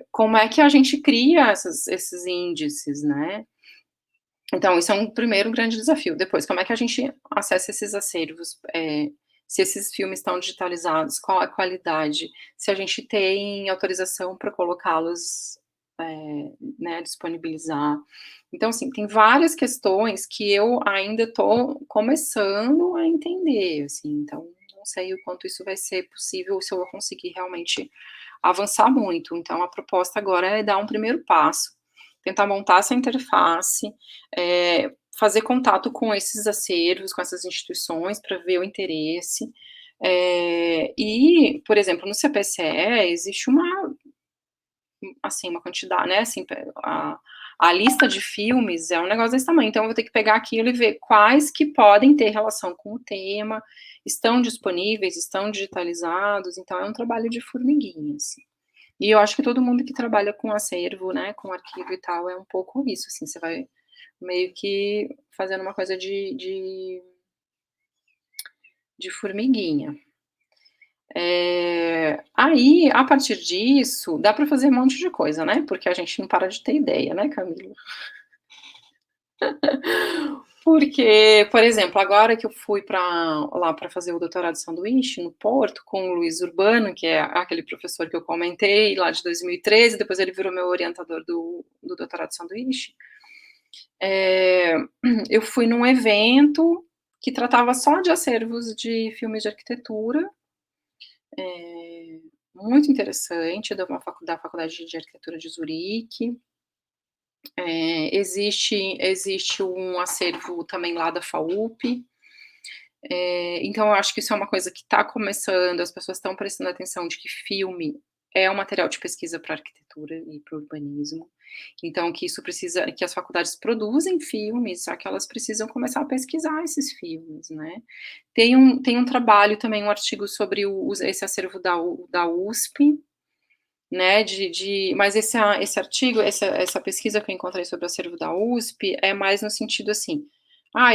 Como é que a gente cria esses índices, né? Então, isso é um primeiro grande desafio. Depois, como é que a gente acessa esses acervos? Se esses filmes estão digitalizados, qual a qualidade? Se a gente tem autorização para colocá-los, né, disponibilizar. Então, assim, tem várias questões que eu ainda estou começando a entender, assim, então não sei o quanto isso vai ser possível, se eu vou conseguir realmente avançar muito. Então, a proposta agora é dar um primeiro passo, tentar montar essa interface, fazer contato com esses acervos, com essas instituições, para ver o interesse. E, por exemplo, no CPCE existe uma quantidade, né, assim, a lista de filmes é um negócio desse tamanho, então eu vou ter que pegar aquilo e ver quais que podem ter relação com o tema, estão disponíveis, estão digitalizados, então é um trabalho de formiguinha, assim. E eu acho que todo mundo que trabalha com acervo, né, com arquivo e tal, é um pouco isso, assim, você vai meio que fazendo uma coisa de formiguinha. Aí, a partir disso, dá para fazer um monte de coisa, né? Porque a gente não para de ter ideia, né, Camila? Porque, por exemplo, agora que eu fui lá para fazer o doutorado de sanduíche no Porto, com o Luiz Urbano, que é aquele professor que eu comentei, lá de 2013, depois ele virou meu orientador do doutorado de sanduíche, eu fui num evento que tratava só de acervos de filmes de arquitetura, muito interessante, da Faculdade de Arquitetura de Zurique. Existe um acervo também lá da FAUP. Então, eu acho que isso é uma coisa que está começando, as pessoas estão prestando atenção de que filme é um material de pesquisa para arquitetura e para urbanismo. Então, que as faculdades produzem filmes, só que elas precisam começar a pesquisar esses filmes, né? Tem um trabalho também, um artigo sobre esse acervo da USP, né, mas esse artigo, essa pesquisa que eu encontrei sobre o acervo da USP é mais no sentido assim,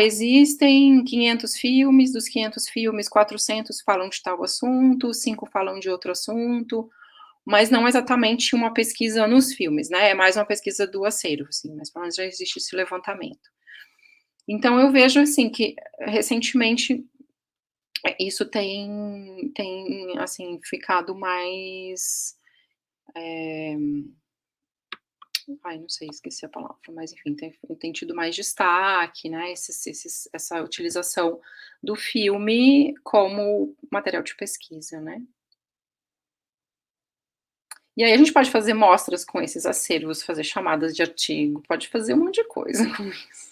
existem 500 filmes, dos 500 filmes, 400 falam de tal assunto, 5 falam de outro assunto, mas não exatamente uma pesquisa nos filmes, né, é mais uma pesquisa do acervo, assim, mas pelo menos já existe esse levantamento. Então, eu vejo, assim, que recentemente isso tem assim, ficado mais... não sei, esqueci a palavra, mas enfim, tem tido mais destaque, né, essa utilização do filme como material de pesquisa, né. E aí a gente pode fazer mostras com esses acervos, fazer chamadas de artigo, pode fazer um monte de coisa com isso.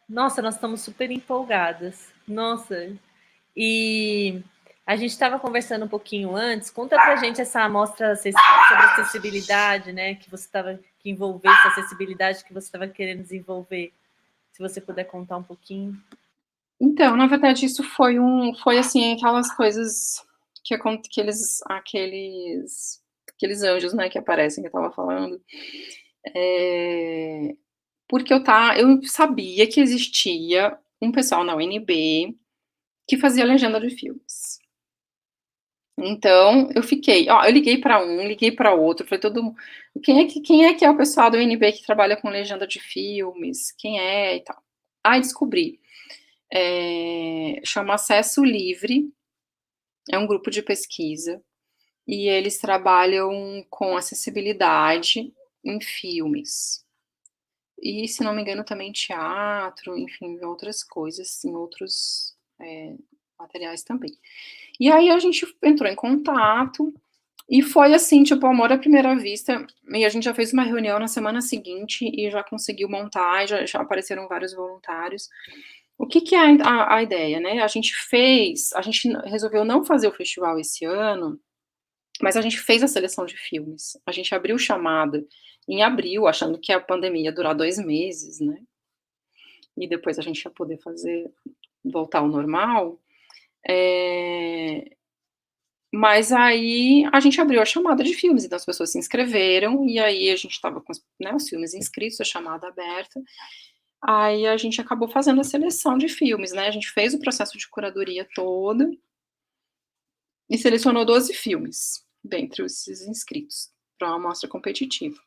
Nossa, nós estamos super empolgadas. Nossa, e a gente estava conversando um pouquinho antes. Conta pra gente essa amostra sobre acessibilidade, né? Que envolvesse a acessibilidade que você estava querendo desenvolver. Se você puder contar um pouquinho. Então, na verdade, isso foi assim, aquelas coisas que aqueles anjos, né, que aparecem, que eu estava falando. Porque eu sabia que existia um pessoal na UNB que fazia legenda de filmes. Então, eu liguei para um, liguei para outro, falei todo mundo, quem é que é o pessoal da UNB que trabalha com legenda de filmes? Quem é e tal. Aí descobri. Chama Acesso Livre, é um grupo de pesquisa, e eles trabalham com acessibilidade em filmes. E, se não me engano, também teatro, enfim, outras coisas, em outros materiais também. E aí a gente entrou em contato, e foi assim, tipo, amor à primeira vista, e a gente já fez uma reunião na semana seguinte, e já conseguiu montar, já apareceram vários voluntários. O que é a ideia, né? A gente resolveu não fazer o festival esse ano, mas a gente fez a seleção de filmes. A gente abriu chamada em abril, achando que a pandemia ia durar 2 meses, né? E depois a gente ia poder voltar ao normal. Mas aí a gente abriu a chamada de filmes, então as pessoas se inscreveram, e aí a gente estava com os filmes inscritos, a chamada aberta. Aí a gente acabou fazendo a seleção de filmes, né? A gente fez o processo de curadoria todo e selecionou 12 filmes dentre os inscritos para uma amostra competitiva.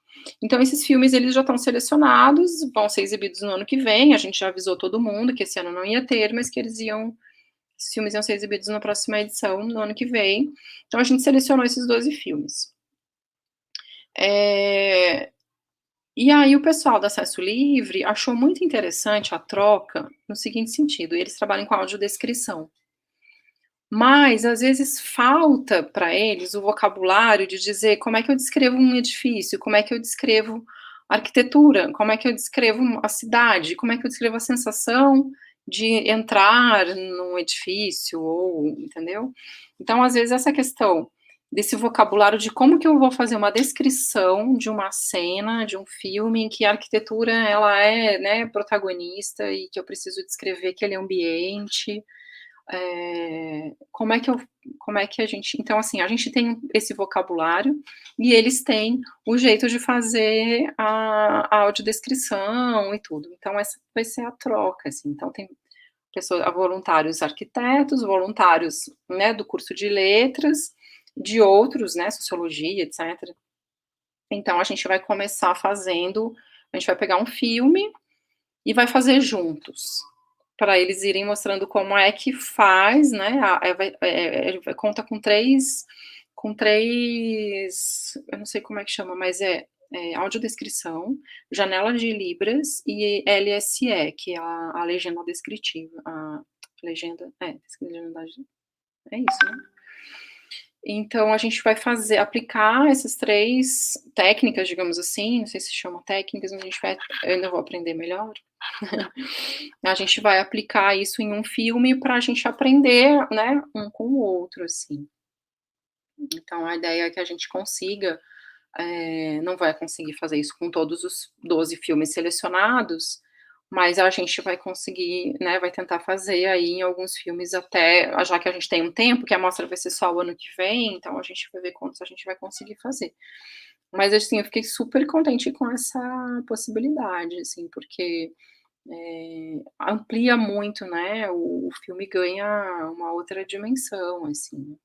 Então, esses filmes, eles já estão selecionados, vão ser exibidos no ano que vem, a gente já avisou todo mundo que esse ano não ia ter, mas que esses filmes iam ser exibidos na próxima edição, no ano que vem. Então, a gente selecionou esses 12 filmes. E aí, o pessoal do Acesso Livre achou muito interessante a troca, no seguinte sentido: eles trabalham com audiodescrição. Mas, às vezes, falta para eles o vocabulário de dizer como é que eu descrevo um edifício, como é que eu descrevo arquitetura, como é que eu descrevo a cidade, como é que eu descrevo a sensação de entrar num edifício, entendeu? Então, às vezes, essa questão desse vocabulário de como que eu vou fazer uma descrição de uma cena, de um filme em que a arquitetura, ela é, né, protagonista, e que eu preciso descrever aquele ambiente. Como é que a gente... Então, assim, a gente tem esse vocabulário e eles têm o jeito de fazer a audiodescrição e tudo. Então, essa vai ser a troca, assim. Então, tem voluntários arquitetos, voluntários, né, do curso de letras, de outros, né, sociologia, etc. Então, a gente vai começar a gente vai pegar um filme e vai fazer juntos, para eles irem mostrando como é que faz, né? Conta com três, eu não sei como é que chama, mas audiodescrição, janela de Libras e LSE, que é a legenda descritiva, a legenda, é isso, né? Então, a gente vai aplicar essas 3 técnicas, digamos assim, não sei se chama técnicas, mas eu ainda vou aprender melhor. A gente vai aplicar isso em um filme para a gente aprender, né, um com o outro, assim. Então, a ideia é que a gente consiga, não vai conseguir fazer isso com todos os 12 filmes selecionados, mas a gente vai conseguir, né, vai tentar fazer aí em alguns filmes até, já que a gente tem um tempo, que a mostra vai ser só o ano que vem, então a gente vai ver quantos a gente vai conseguir fazer. Mas, assim, eu fiquei super contente com essa possibilidade, assim, porque amplia muito, né, o filme ganha uma outra dimensão, assim.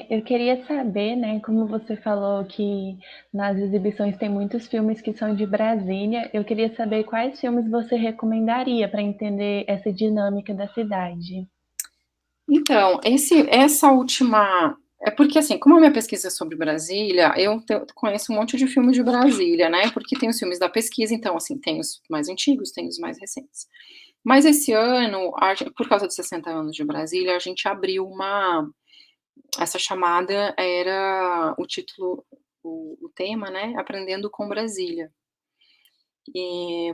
Eu queria saber, né, como você falou que nas exibições tem muitos filmes que são de Brasília, eu queria saber quais filmes você recomendaria para entender essa dinâmica da cidade. Então, essa última... porque, assim, como a minha pesquisa é sobre Brasília, eu conheço um monte de filmes de Brasília, né, porque tem os filmes da pesquisa, então, assim, tem os mais antigos, tem os mais recentes. Mas esse ano, por causa dos 60 anos de Brasília, a gente abriu essa chamada era o título, o tema, né, Aprendendo com Brasília.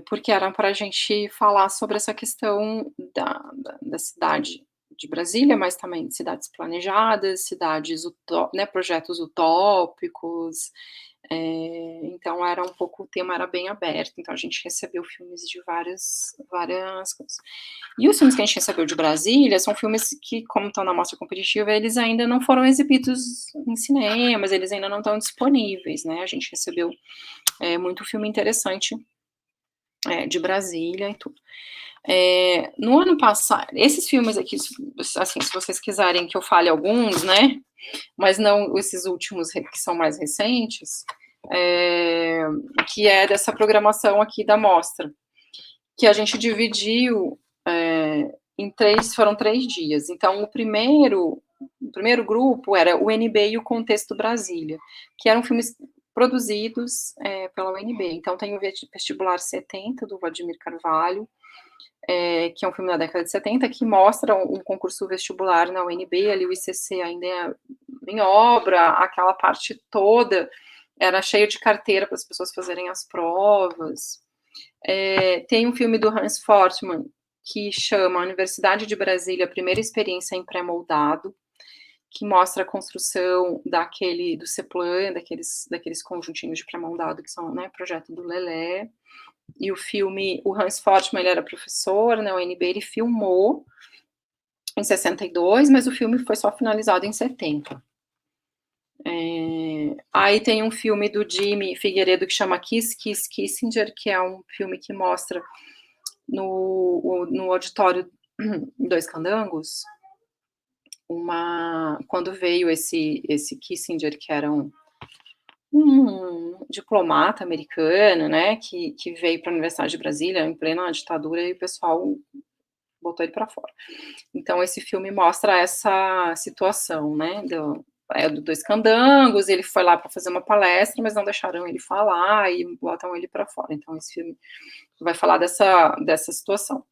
Porque era para a gente falar sobre essa questão da cidade de Brasília, mas também de cidades planejadas, cidades, né, projetos utópicos, Então o tema era bem aberto, então a gente recebeu filmes de várias coisas. E os filmes que a gente recebeu de Brasília são filmes que, como estão na mostra competitiva, eles ainda não foram exibidos em cinemas, eles ainda não estão disponíveis, né? A gente recebeu muito filme interessante de Brasília e tudo. No ano passado, esses filmes aqui, assim, se vocês quiserem que eu fale alguns, né? Mas não esses últimos que são mais recentes, que é dessa programação aqui da mostra, que a gente dividiu foram 3 dias. Então, o primeiro grupo era o UNB e o Contexto Brasília, que eram filmes produzidos pela UNB. Então, tem o Vestibular 70, do Vladimir Carvalho, que é um filme da década de 70, que mostra um concurso vestibular na UNB, ali o ICC ainda é em obra, aquela parte toda era cheia de carteira para as pessoas fazerem as provas. Tem um filme do Hans Fortmann, que chama A Universidade de Brasília, Primeira Experiência em Pré-Moldado, que mostra a construção do CEPLAN, daqueles conjuntinhos de pré-moldado que são, né, projeto do Lelé. E o Hans Fortmann, ele era professor na UNB, ele filmou em 62, mas o filme foi só finalizado em 70. Aí tem um filme do Jimmy Figueiredo que chama Kiss Kiss Kissinger, que é um filme que mostra no auditório Dois Candangos, quando veio esse Kissinger, que era um diplomata americano, né, que veio para a Universidade de Brasília em plena ditadura, e o pessoal botou ele para fora. Então, esse filme mostra essa situação, né, do Dois Candangos. Ele foi lá para fazer uma palestra, mas não deixaram ele falar e botam ele para fora. Então, esse filme vai falar dessa situação.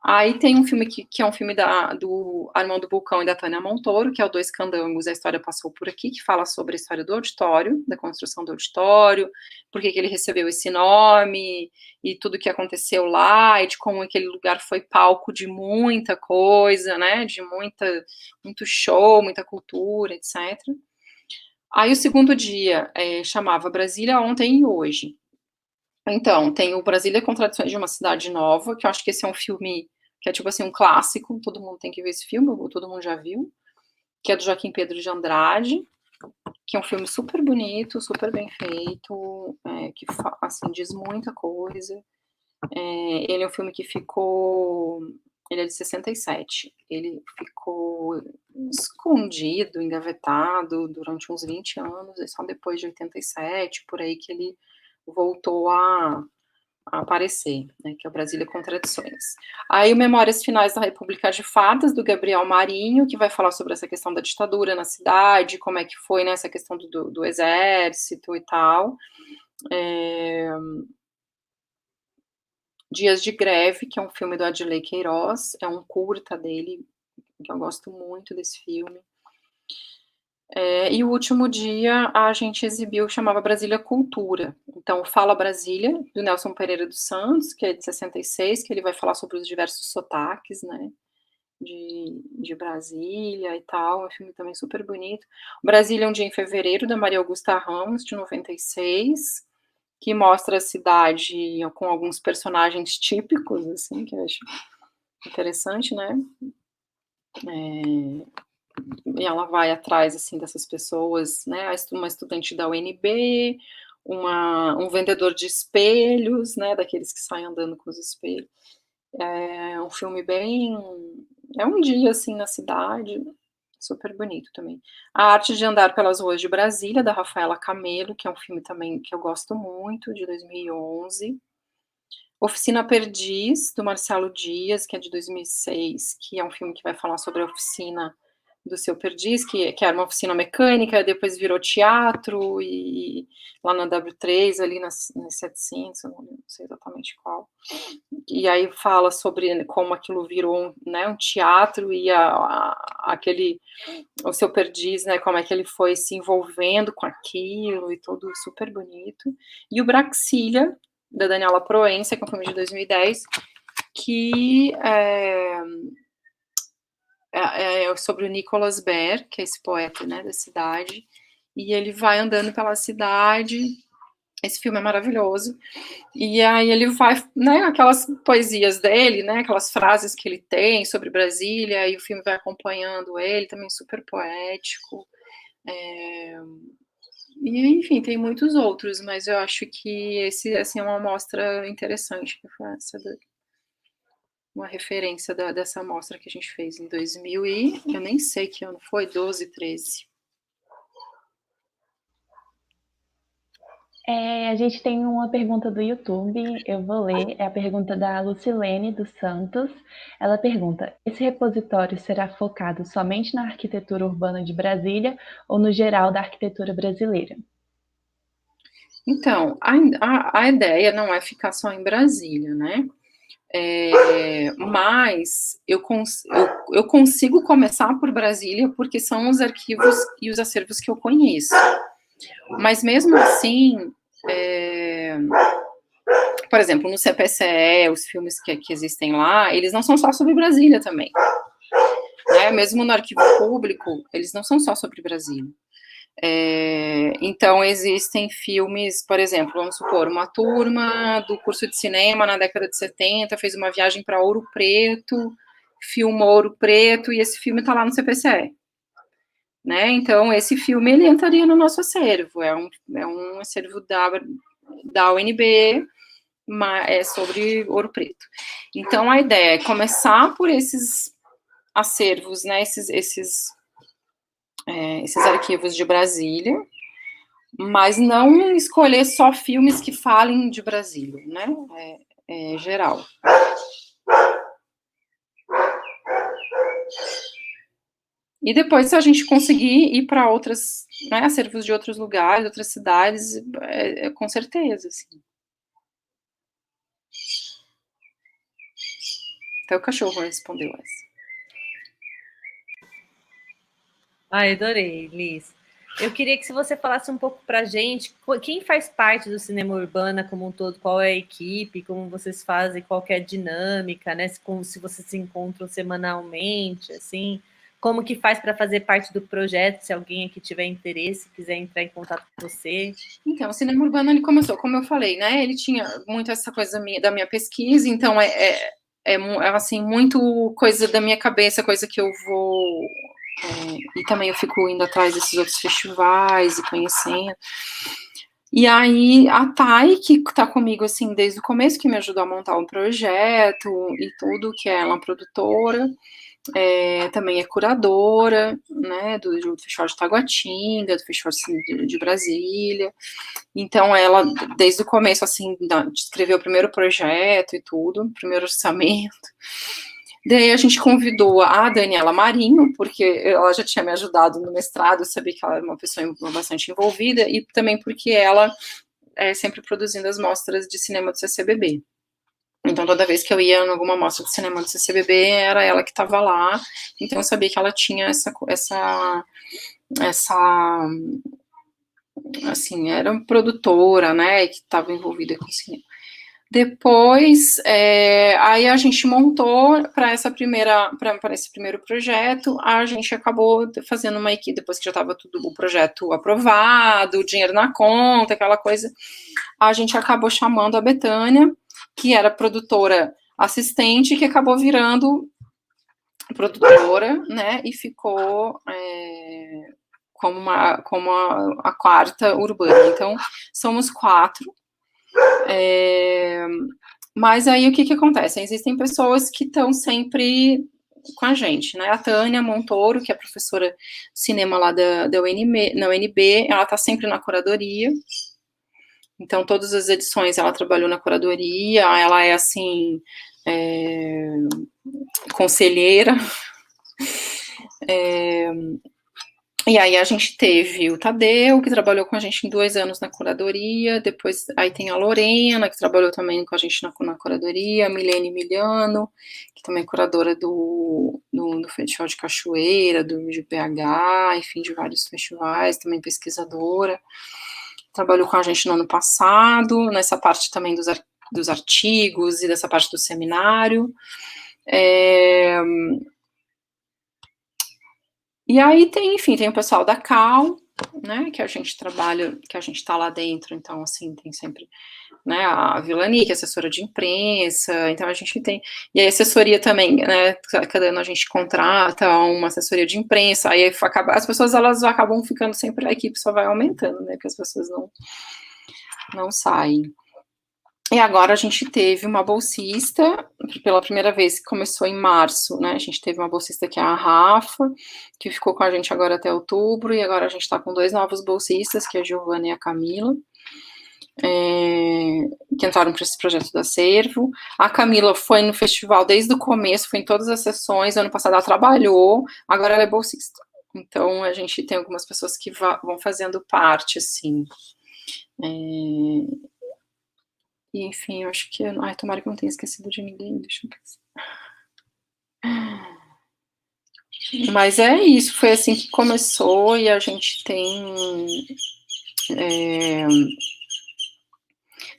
Aí tem um filme que é um filme do Armando Bulcão e da Tânia Montoro, que é o Dois Candangos, A História Passou Por Aqui, que fala sobre a história do auditório, da construção do auditório, por que ele recebeu esse nome, e tudo que aconteceu lá, e de como aquele lugar foi palco de muita coisa, né, de muito show, muita cultura, etc. Aí o segundo dia chamava Brasília Ontem e Hoje. Então, tem o Brasília Contradições de uma Cidade Nova, que eu acho que esse é um filme que é tipo assim, um clássico, todo mundo tem que ver esse filme, ou todo mundo já viu, que é do Joaquim Pedro de Andrade, que é um filme super bonito, super bem feito, que assim, diz muita coisa. Ele é um filme que ele é de 67, ele ficou escondido, engavetado durante uns 20 anos, e só depois de 87, por aí que ele voltou a aparecer, né, que é o Brasília Contradições. Aí o Memórias Finais da República de Fardas, do Gabriel Marinho, que vai falar sobre essa questão da ditadura na cidade, como é que foi, né, essa questão do exército e tal. Dias de Greve, que é um filme do Adilei Queiroz, é um curta dele, que eu gosto muito desse filme. E o último dia a gente exibiu, chamava Brasília Cultura. Então, Fala Brasília, do Nelson Pereira dos Santos, que é de 66, que ele vai falar sobre os diversos sotaques, né, de Brasília e tal. É um filme também super bonito. Brasília, Um Dia em Fevereiro, da Maria Augusta Ramos, de 96, que mostra a cidade com alguns personagens típicos, assim, que eu acho interessante, né? E ela vai atrás, assim, dessas pessoas, né, uma estudante da UNB, um vendedor de espelhos, né, daqueles que saem andando com os espelhos. É um filme é um dia, assim, na cidade, super bonito também. A Arte de Andar pelas Ruas de Brasília, da Rafaela Camelo, que é um filme também que eu gosto muito, de 2011. Oficina Perdiz, do Marcelo Dias, que é de 2006, que é um filme que vai falar sobre a oficina do Seu Perdiz, que era uma oficina mecânica, depois virou teatro, e lá na W3, ali nas 700, eu não sei exatamente qual. E aí fala sobre como aquilo virou, né, um teatro, e o Seu Perdiz, né, como é que ele foi se envolvendo com aquilo, e tudo super bonito. E o Braxília, da Daniela Proença, que é um filme de 2010, que é sobre o Nicolas Baer, que é esse poeta, né, da cidade, e ele vai andando pela cidade. Esse filme é maravilhoso. E aí ele vai, né, aquelas poesias dele, né, aquelas frases que ele tem sobre Brasília, e o filme vai acompanhando ele, também super poético. E, enfim, tem muitos outros, mas eu acho que esse, assim, é uma amostra interessante, que foi uma referência dessa amostra que a gente fez em 2000 e, eu nem sei que ano foi, 12, 13. A gente tem uma pergunta do YouTube, eu vou ler, é a pergunta da Lucilene dos Santos. Ela pergunta: esse repositório será focado somente na arquitetura urbana de Brasília ou no geral da arquitetura brasileira? Então, a ideia não é ficar só em Brasília, né? Mas eu consigo começar por Brasília porque são os arquivos e os acervos que eu conheço. Mas mesmo assim, por exemplo, no CPCE, os filmes que existem lá, eles não são só sobre Brasília também. Né? Mesmo no arquivo público, eles não são só sobre Brasília. Então, existem filmes, por exemplo, vamos supor, uma turma do curso de cinema na década de 70 fez uma viagem para Ouro Preto, filmou Ouro Preto, e esse filme está lá no CPCE. Né? Então, esse filme ele entraria no nosso acervo, é um acervo da UNB, sobre Ouro Preto. Então, a ideia é começar por esses acervos, né, esses arquivos de Brasília, mas não escolher só filmes que falem de Brasília, né? Geral. E depois, se a gente conseguir ir para outras, né, acervos de outros lugares, outras cidades, com certeza, assim. Até o cachorro respondeu essa. Ai, adorei, Liz. Eu queria que se você falasse um pouco para a gente, quem faz parte do Cinema Urbana como um todo, qual é a equipe, como vocês fazem, qual que é a dinâmica, né? Se vocês se encontram semanalmente, assim, como que faz para fazer parte do projeto, se alguém aqui tiver interesse, quiser entrar em contato com você. Então, o Cinema Urbano, ele começou, como eu falei, né? Ele tinha muito essa coisa da minha pesquisa, então assim, muito coisa da minha cabeça, coisa que eu vou... e também eu fico indo atrás desses outros festivais e conhecendo. E aí, a Thay, que tá comigo, assim, desde o começo, que me ajudou a montar um projeto e tudo, que é uma produtora, também é curadora, né, do Festival de Taguatinga, do Festival de Brasília. Então, ela, desde o começo, assim, escreveu o primeiro projeto e tudo, o primeiro orçamento. Daí a gente convidou a Daniela Marinho, porque ela já tinha me ajudado no mestrado, eu sabia que ela era uma pessoa bastante envolvida, e também porque ela é sempre produzindo as mostras de cinema do CCBB. Então, toda vez que eu ia em alguma mostra de cinema do CCBB, era ela que estava lá, então eu sabia que ela tinha essa assim, era uma produtora, né, que estava envolvida com cinema. Depois, aí a gente montou para esse primeiro projeto, a gente acabou fazendo uma equipe, depois que já estava tudo o projeto aprovado, o dinheiro na conta, aquela coisa, a gente acabou chamando a Betânia, que era produtora assistente, que acabou virando produtora, né, e ficou como a quarta urbana. Então, somos 4. Mas aí o que acontece? Existem pessoas que estão sempre com a gente, né? A Tânia Montoro, que é professora de cinema lá da UNB, ela está sempre na curadoria. Então, todas as edições ela trabalhou na curadoria, ela é assim, conselheira. E aí a gente teve o Tadeu, que trabalhou com a gente em 2 anos na curadoria, depois aí tem a Lorena, que trabalhou também com a gente na curadoria, a Milene Miliano, que também é curadora do Festival de Cachoeira, de BH, enfim, de vários festivais, também pesquisadora, trabalhou com a gente no ano passado, nessa parte também dos artigos e dessa parte do seminário. E aí tem, enfim, tem o pessoal da Cal, né, que a gente trabalha, que a gente está lá dentro, então, assim, tem sempre, né, a Vilani, que é assessora de imprensa, então a gente tem, e a assessoria também, né, cada ano a gente contrata uma assessoria de imprensa, aí acaba, as pessoas, elas acabam ficando sempre, a equipe só vai aumentando, né, porque as pessoas não saem. E agora a gente teve uma bolsista, pela primeira vez, que começou em março, né? A gente teve uma bolsista que é a Rafa, que ficou com a gente agora até outubro, e agora a gente está com 2 novos bolsistas, que é a Giovana e a Camila, que entraram para esse projeto do Acervo. A Camila foi no festival desde o começo, foi em todas as sessões, ano passado ela trabalhou, agora ela é bolsista. Então a gente tem algumas pessoas que vão fazendo parte, assim. E, enfim, eu acho que... Ai, tomara que eu não tenha esquecido de ninguém, deixa eu pensar. Mas é isso, foi assim que começou, e a gente tem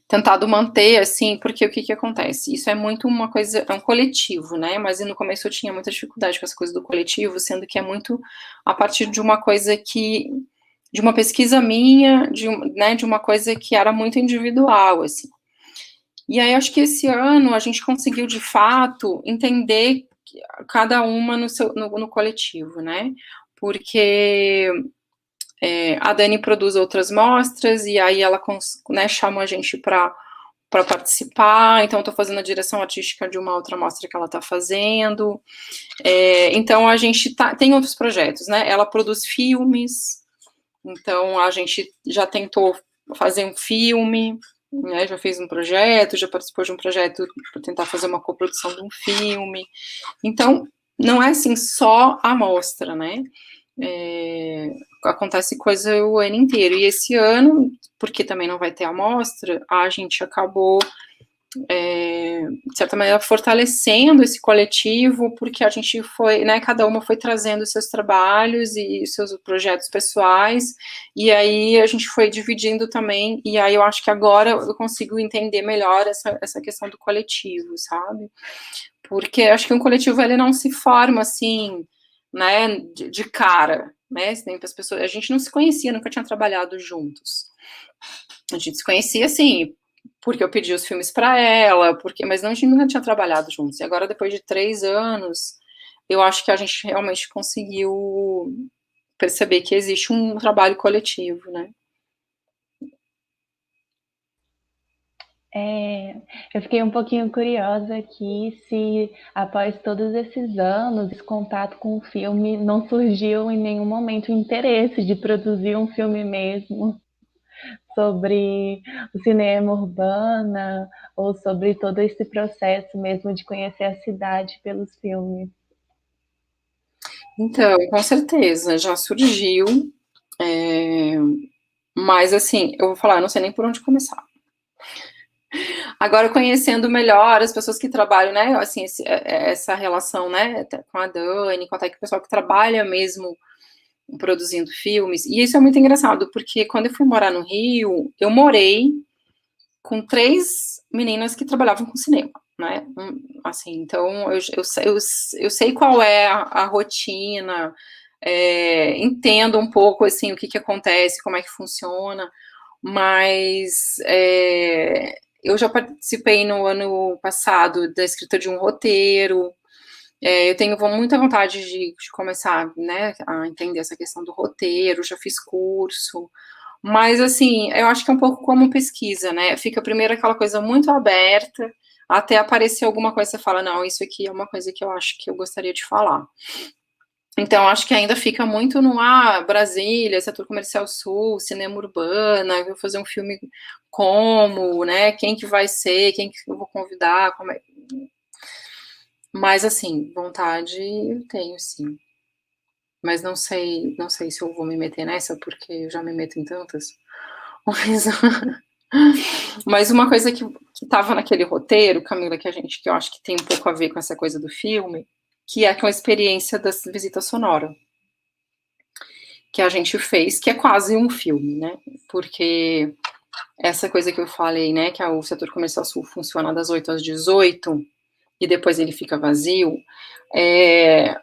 tentado manter, assim, porque o que acontece? Isso é muito uma coisa, é um coletivo, né? Mas no começo eu tinha muita dificuldade com essa coisa do coletivo, sendo que é muito a partir de uma coisa que... de uma pesquisa minha, de uma coisa que era muito individual, assim. E aí, acho que esse ano a gente conseguiu, de fato, entender cada uma no coletivo, né? Porque a Dani produz outras mostras, e aí ela, né, chama a gente para participar, então eu estou fazendo a direção artística de uma outra mostra que ela está fazendo. Então a gente tem outros projetos, né? Ela produz filmes, então a gente já tentou fazer um filme, né, já fez um projeto, já participou de um projeto para tentar fazer uma coprodução de um filme. Então, não é assim só a mostra, né? Acontece coisa o ano inteiro. E esse ano, porque também não vai ter a mostra, a gente acabou, de certa maneira, fortalecendo esse coletivo, porque a gente foi, né, cada uma foi trazendo seus trabalhos e seus projetos pessoais, e aí a gente foi dividindo também, e aí eu acho que agora eu consigo entender melhor essa questão do coletivo, sabe? Porque acho que um coletivo, ele não se forma assim, né, de cara, né? As pessoas, a gente não se conhecia, nunca tinha trabalhado juntos. A gente se conhecia assim, porque eu pedi os filmes para ela, mas não, a gente nunca tinha trabalhado juntos. E agora, depois de 3 anos, eu acho que a gente realmente conseguiu perceber que existe um trabalho coletivo, né? Eu fiquei um pouquinho curiosa aqui se, após todos esses anos, esse contato com o filme, não surgiu em nenhum momento o interesse de produzir um filme mesmo sobre o cinema urbana ou sobre todo esse processo mesmo de conhecer a cidade pelos filmes. Então, com certeza, já surgiu, mas assim, eu vou falar, eu não sei nem por onde começar. Agora, conhecendo melhor as pessoas que trabalham, né, assim, essa relação, né, com a Dani, com até que o pessoal que trabalha mesmo produzindo filmes, e isso é muito engraçado, porque quando eu fui morar no Rio, eu morei com 3 meninas que trabalhavam com cinema, né, assim, então eu sei qual é a rotina, entendo um pouco, assim, o que acontece, como é que funciona, mas eu já participei no ano passado da escrita de um roteiro, eu tenho muita vontade de começar, né, a entender essa questão do roteiro, já fiz curso, mas, assim, eu acho que é um pouco como pesquisa, né, fica primeiro aquela coisa muito aberta, até aparecer alguma coisa, você fala, não, isso aqui é uma coisa que eu acho que eu gostaria de falar. Então, acho que ainda fica muito no Brasília, setor comercial sul, cinema urbana, eu vou fazer um filme como, né, quem que vai ser, quem que eu vou convidar, como é... Mas, assim, vontade eu tenho, sim. Mas não sei se eu vou me meter nessa, porque eu já me meto em tantas. Mas uma coisa que estava naquele roteiro, Camila, que eu acho que tem um pouco a ver com essa coisa do filme, que é aquela experiência da visita sonora que a gente fez, que é quase um filme, né? Porque essa coisa que eu falei, né, que o setor comercial sul funciona das 8 às 18 e depois ele fica vazio,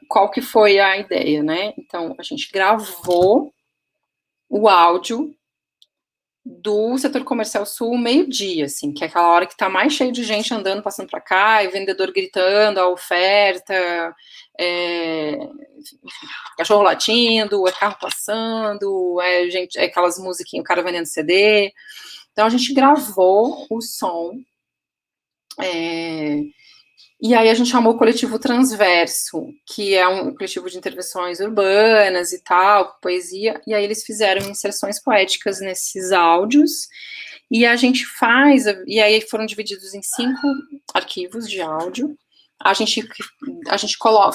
qual que foi a ideia, né? Então, a gente gravou o áudio do setor comercial sul meio-dia, assim, que é aquela hora que tá mais cheio de gente andando, passando para cá, e o vendedor gritando a oferta, cachorro latindo, é carro passando, gente, é aquelas musiquinhas, o cara vendendo CD. Então a gente gravou o som, e aí a gente chamou o coletivo Transverso, que é um coletivo de intervenções urbanas e tal, poesia, e aí eles fizeram inserções poéticas nesses áudios, e a gente e aí foram divididos em 5 arquivos de áudio. A gente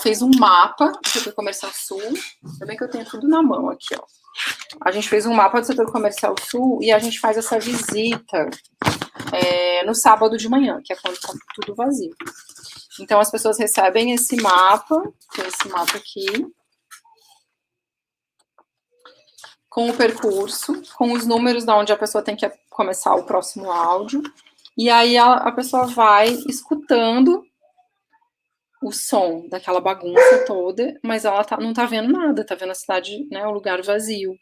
fez um mapa do setor comercial sul, também que eu tenho tudo na mão aqui, ó. A gente fez um mapa do setor comercial sul e a gente faz essa visita no sábado de manhã, que é quando tá tudo vazio. Então, as pessoas recebem esse mapa, que é esse mapa aqui, com o percurso, com os números de onde a pessoa tem que começar o próximo áudio, e aí a pessoa vai escutando o som daquela bagunça toda, mas ela não tá vendo nada, tá vendo a cidade, né, o lugar vazio.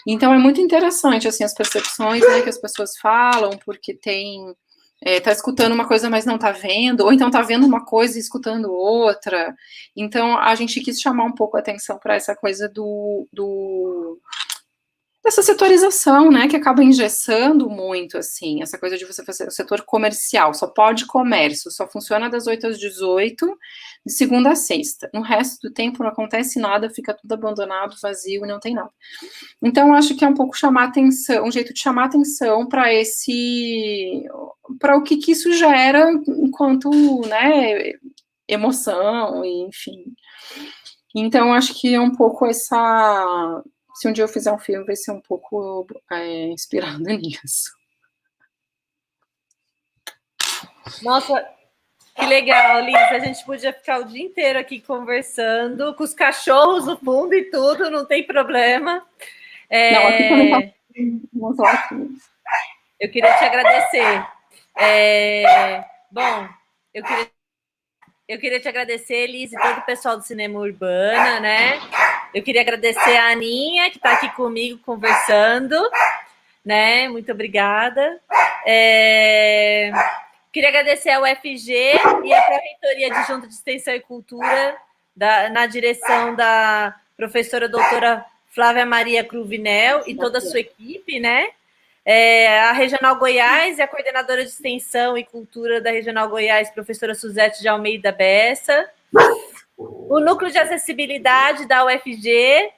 Então, é muito interessante, assim, as percepções, né, que as pessoas falam, porque tá escutando uma coisa, mas não tá vendo, ou então tá vendo uma coisa e escutando outra. Então, a gente quis chamar um pouco a atenção para essa coisa dessa setorização, né, que acaba engessando muito, assim, essa coisa de você fazer o setor comercial, só pode comércio, só funciona das 8 às 18, de segunda a sexta. No resto do tempo não acontece nada, fica tudo abandonado, vazio, e não tem nada. Então, acho que é um pouco chamar atenção, um jeito de chamar atenção para o que isso gera enquanto, né, emoção, enfim. Então, acho que é um pouco se um dia eu fizer um filme, vai ser um pouco inspirado nisso. Nossa, que legal, Liz. A gente podia ficar o dia inteiro aqui conversando, com os cachorros no fundo e tudo, não tem problema. Não, aqui também tá. Vamos lá aqui. Eu queria te agradecer. Bom, eu queria te agradecer, Liz, e todo o pessoal do Cinema Urbana, né? Eu queria agradecer a Aninha, que está aqui comigo conversando, né? Muito obrigada. Queria agradecer ao UFG e à Pró-Reitoria de Junta de Extensão e Cultura, na direção da professora doutora Flávia Maria Cruvinel e toda a sua equipe, né? A Regional Goiás e a coordenadora de Extensão e Cultura da Regional Goiás, professora Suzete de Almeida Bessa, o Núcleo de Acessibilidade da UFG,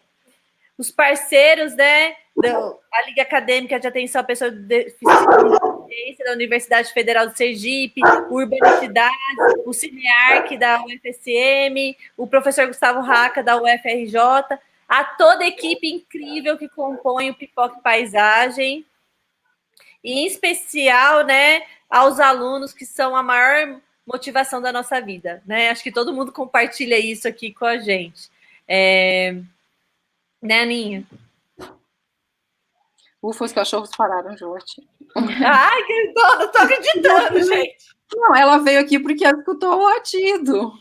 os parceiros, né, a Liga Acadêmica de Atenção à Pessoa com Deficiência da Universidade Federal de Sergipe, o Urbanicidade, o Cinearc da UFSM, o professor Gustavo Raca da UFRJ, a toda a equipe incrível que compõe o Pipoca Paisagem, e em especial, né, aos alunos que são a maior motivação da nossa vida, né? Acho que todo mundo compartilha isso aqui com a gente. Né, Aninha? Ufa, os cachorros pararam, Jorge. Ai, que não tô acreditando, gente. Não, ela veio aqui porque ela escutou o latido.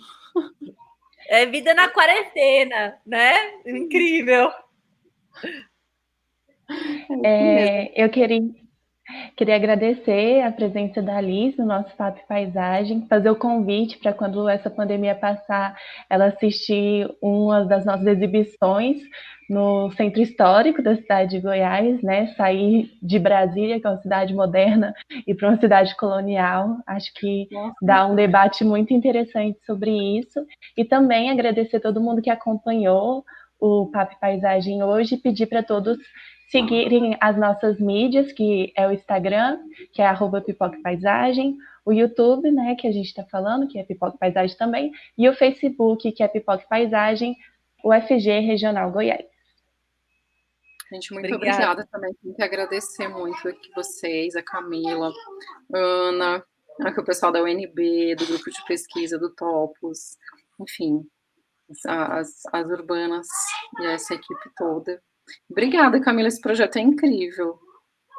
É vida na quarentena, né? Incrível. Eu queria agradecer a presença da Alice no nosso Papo Paisagem, fazer o convite para quando essa pandemia passar, ela assistir uma das nossas exibições no Centro Histórico da cidade de Goiás, né? Sair de Brasília, que é uma cidade moderna, e para uma cidade colonial. Acho que dá um debate muito interessante sobre isso. E também agradecer todo mundo que acompanhou o Papo Paisagem hoje e pedir para todos seguirem as nossas mídias, que é o Instagram, que é @pipocapaisagem, o YouTube, né, que a gente está falando, que é Pipoca Paisagem também, e o Facebook, que é Pipoca Paisagem, UFG Regional Goiás. Gente, muito obrigada também. Tenho que agradecer muito aqui vocês, a Camila, a Ana, aqui o pessoal da UNB, do grupo de pesquisa do Topos, enfim, as urbanas e essa equipe toda. Obrigada, Camila, esse projeto é incrível.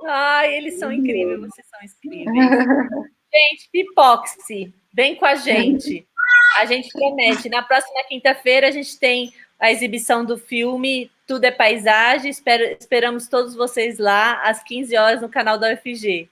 Ai, eles são incríveis, vocês são incríveis. Gente, pipoque-se, vem com a gente. A gente promete. Na próxima quinta-feira a gente tem a exibição do filme Tudo é Paisagem. Esperamos todos vocês lá às 15 horas no canal da UFG.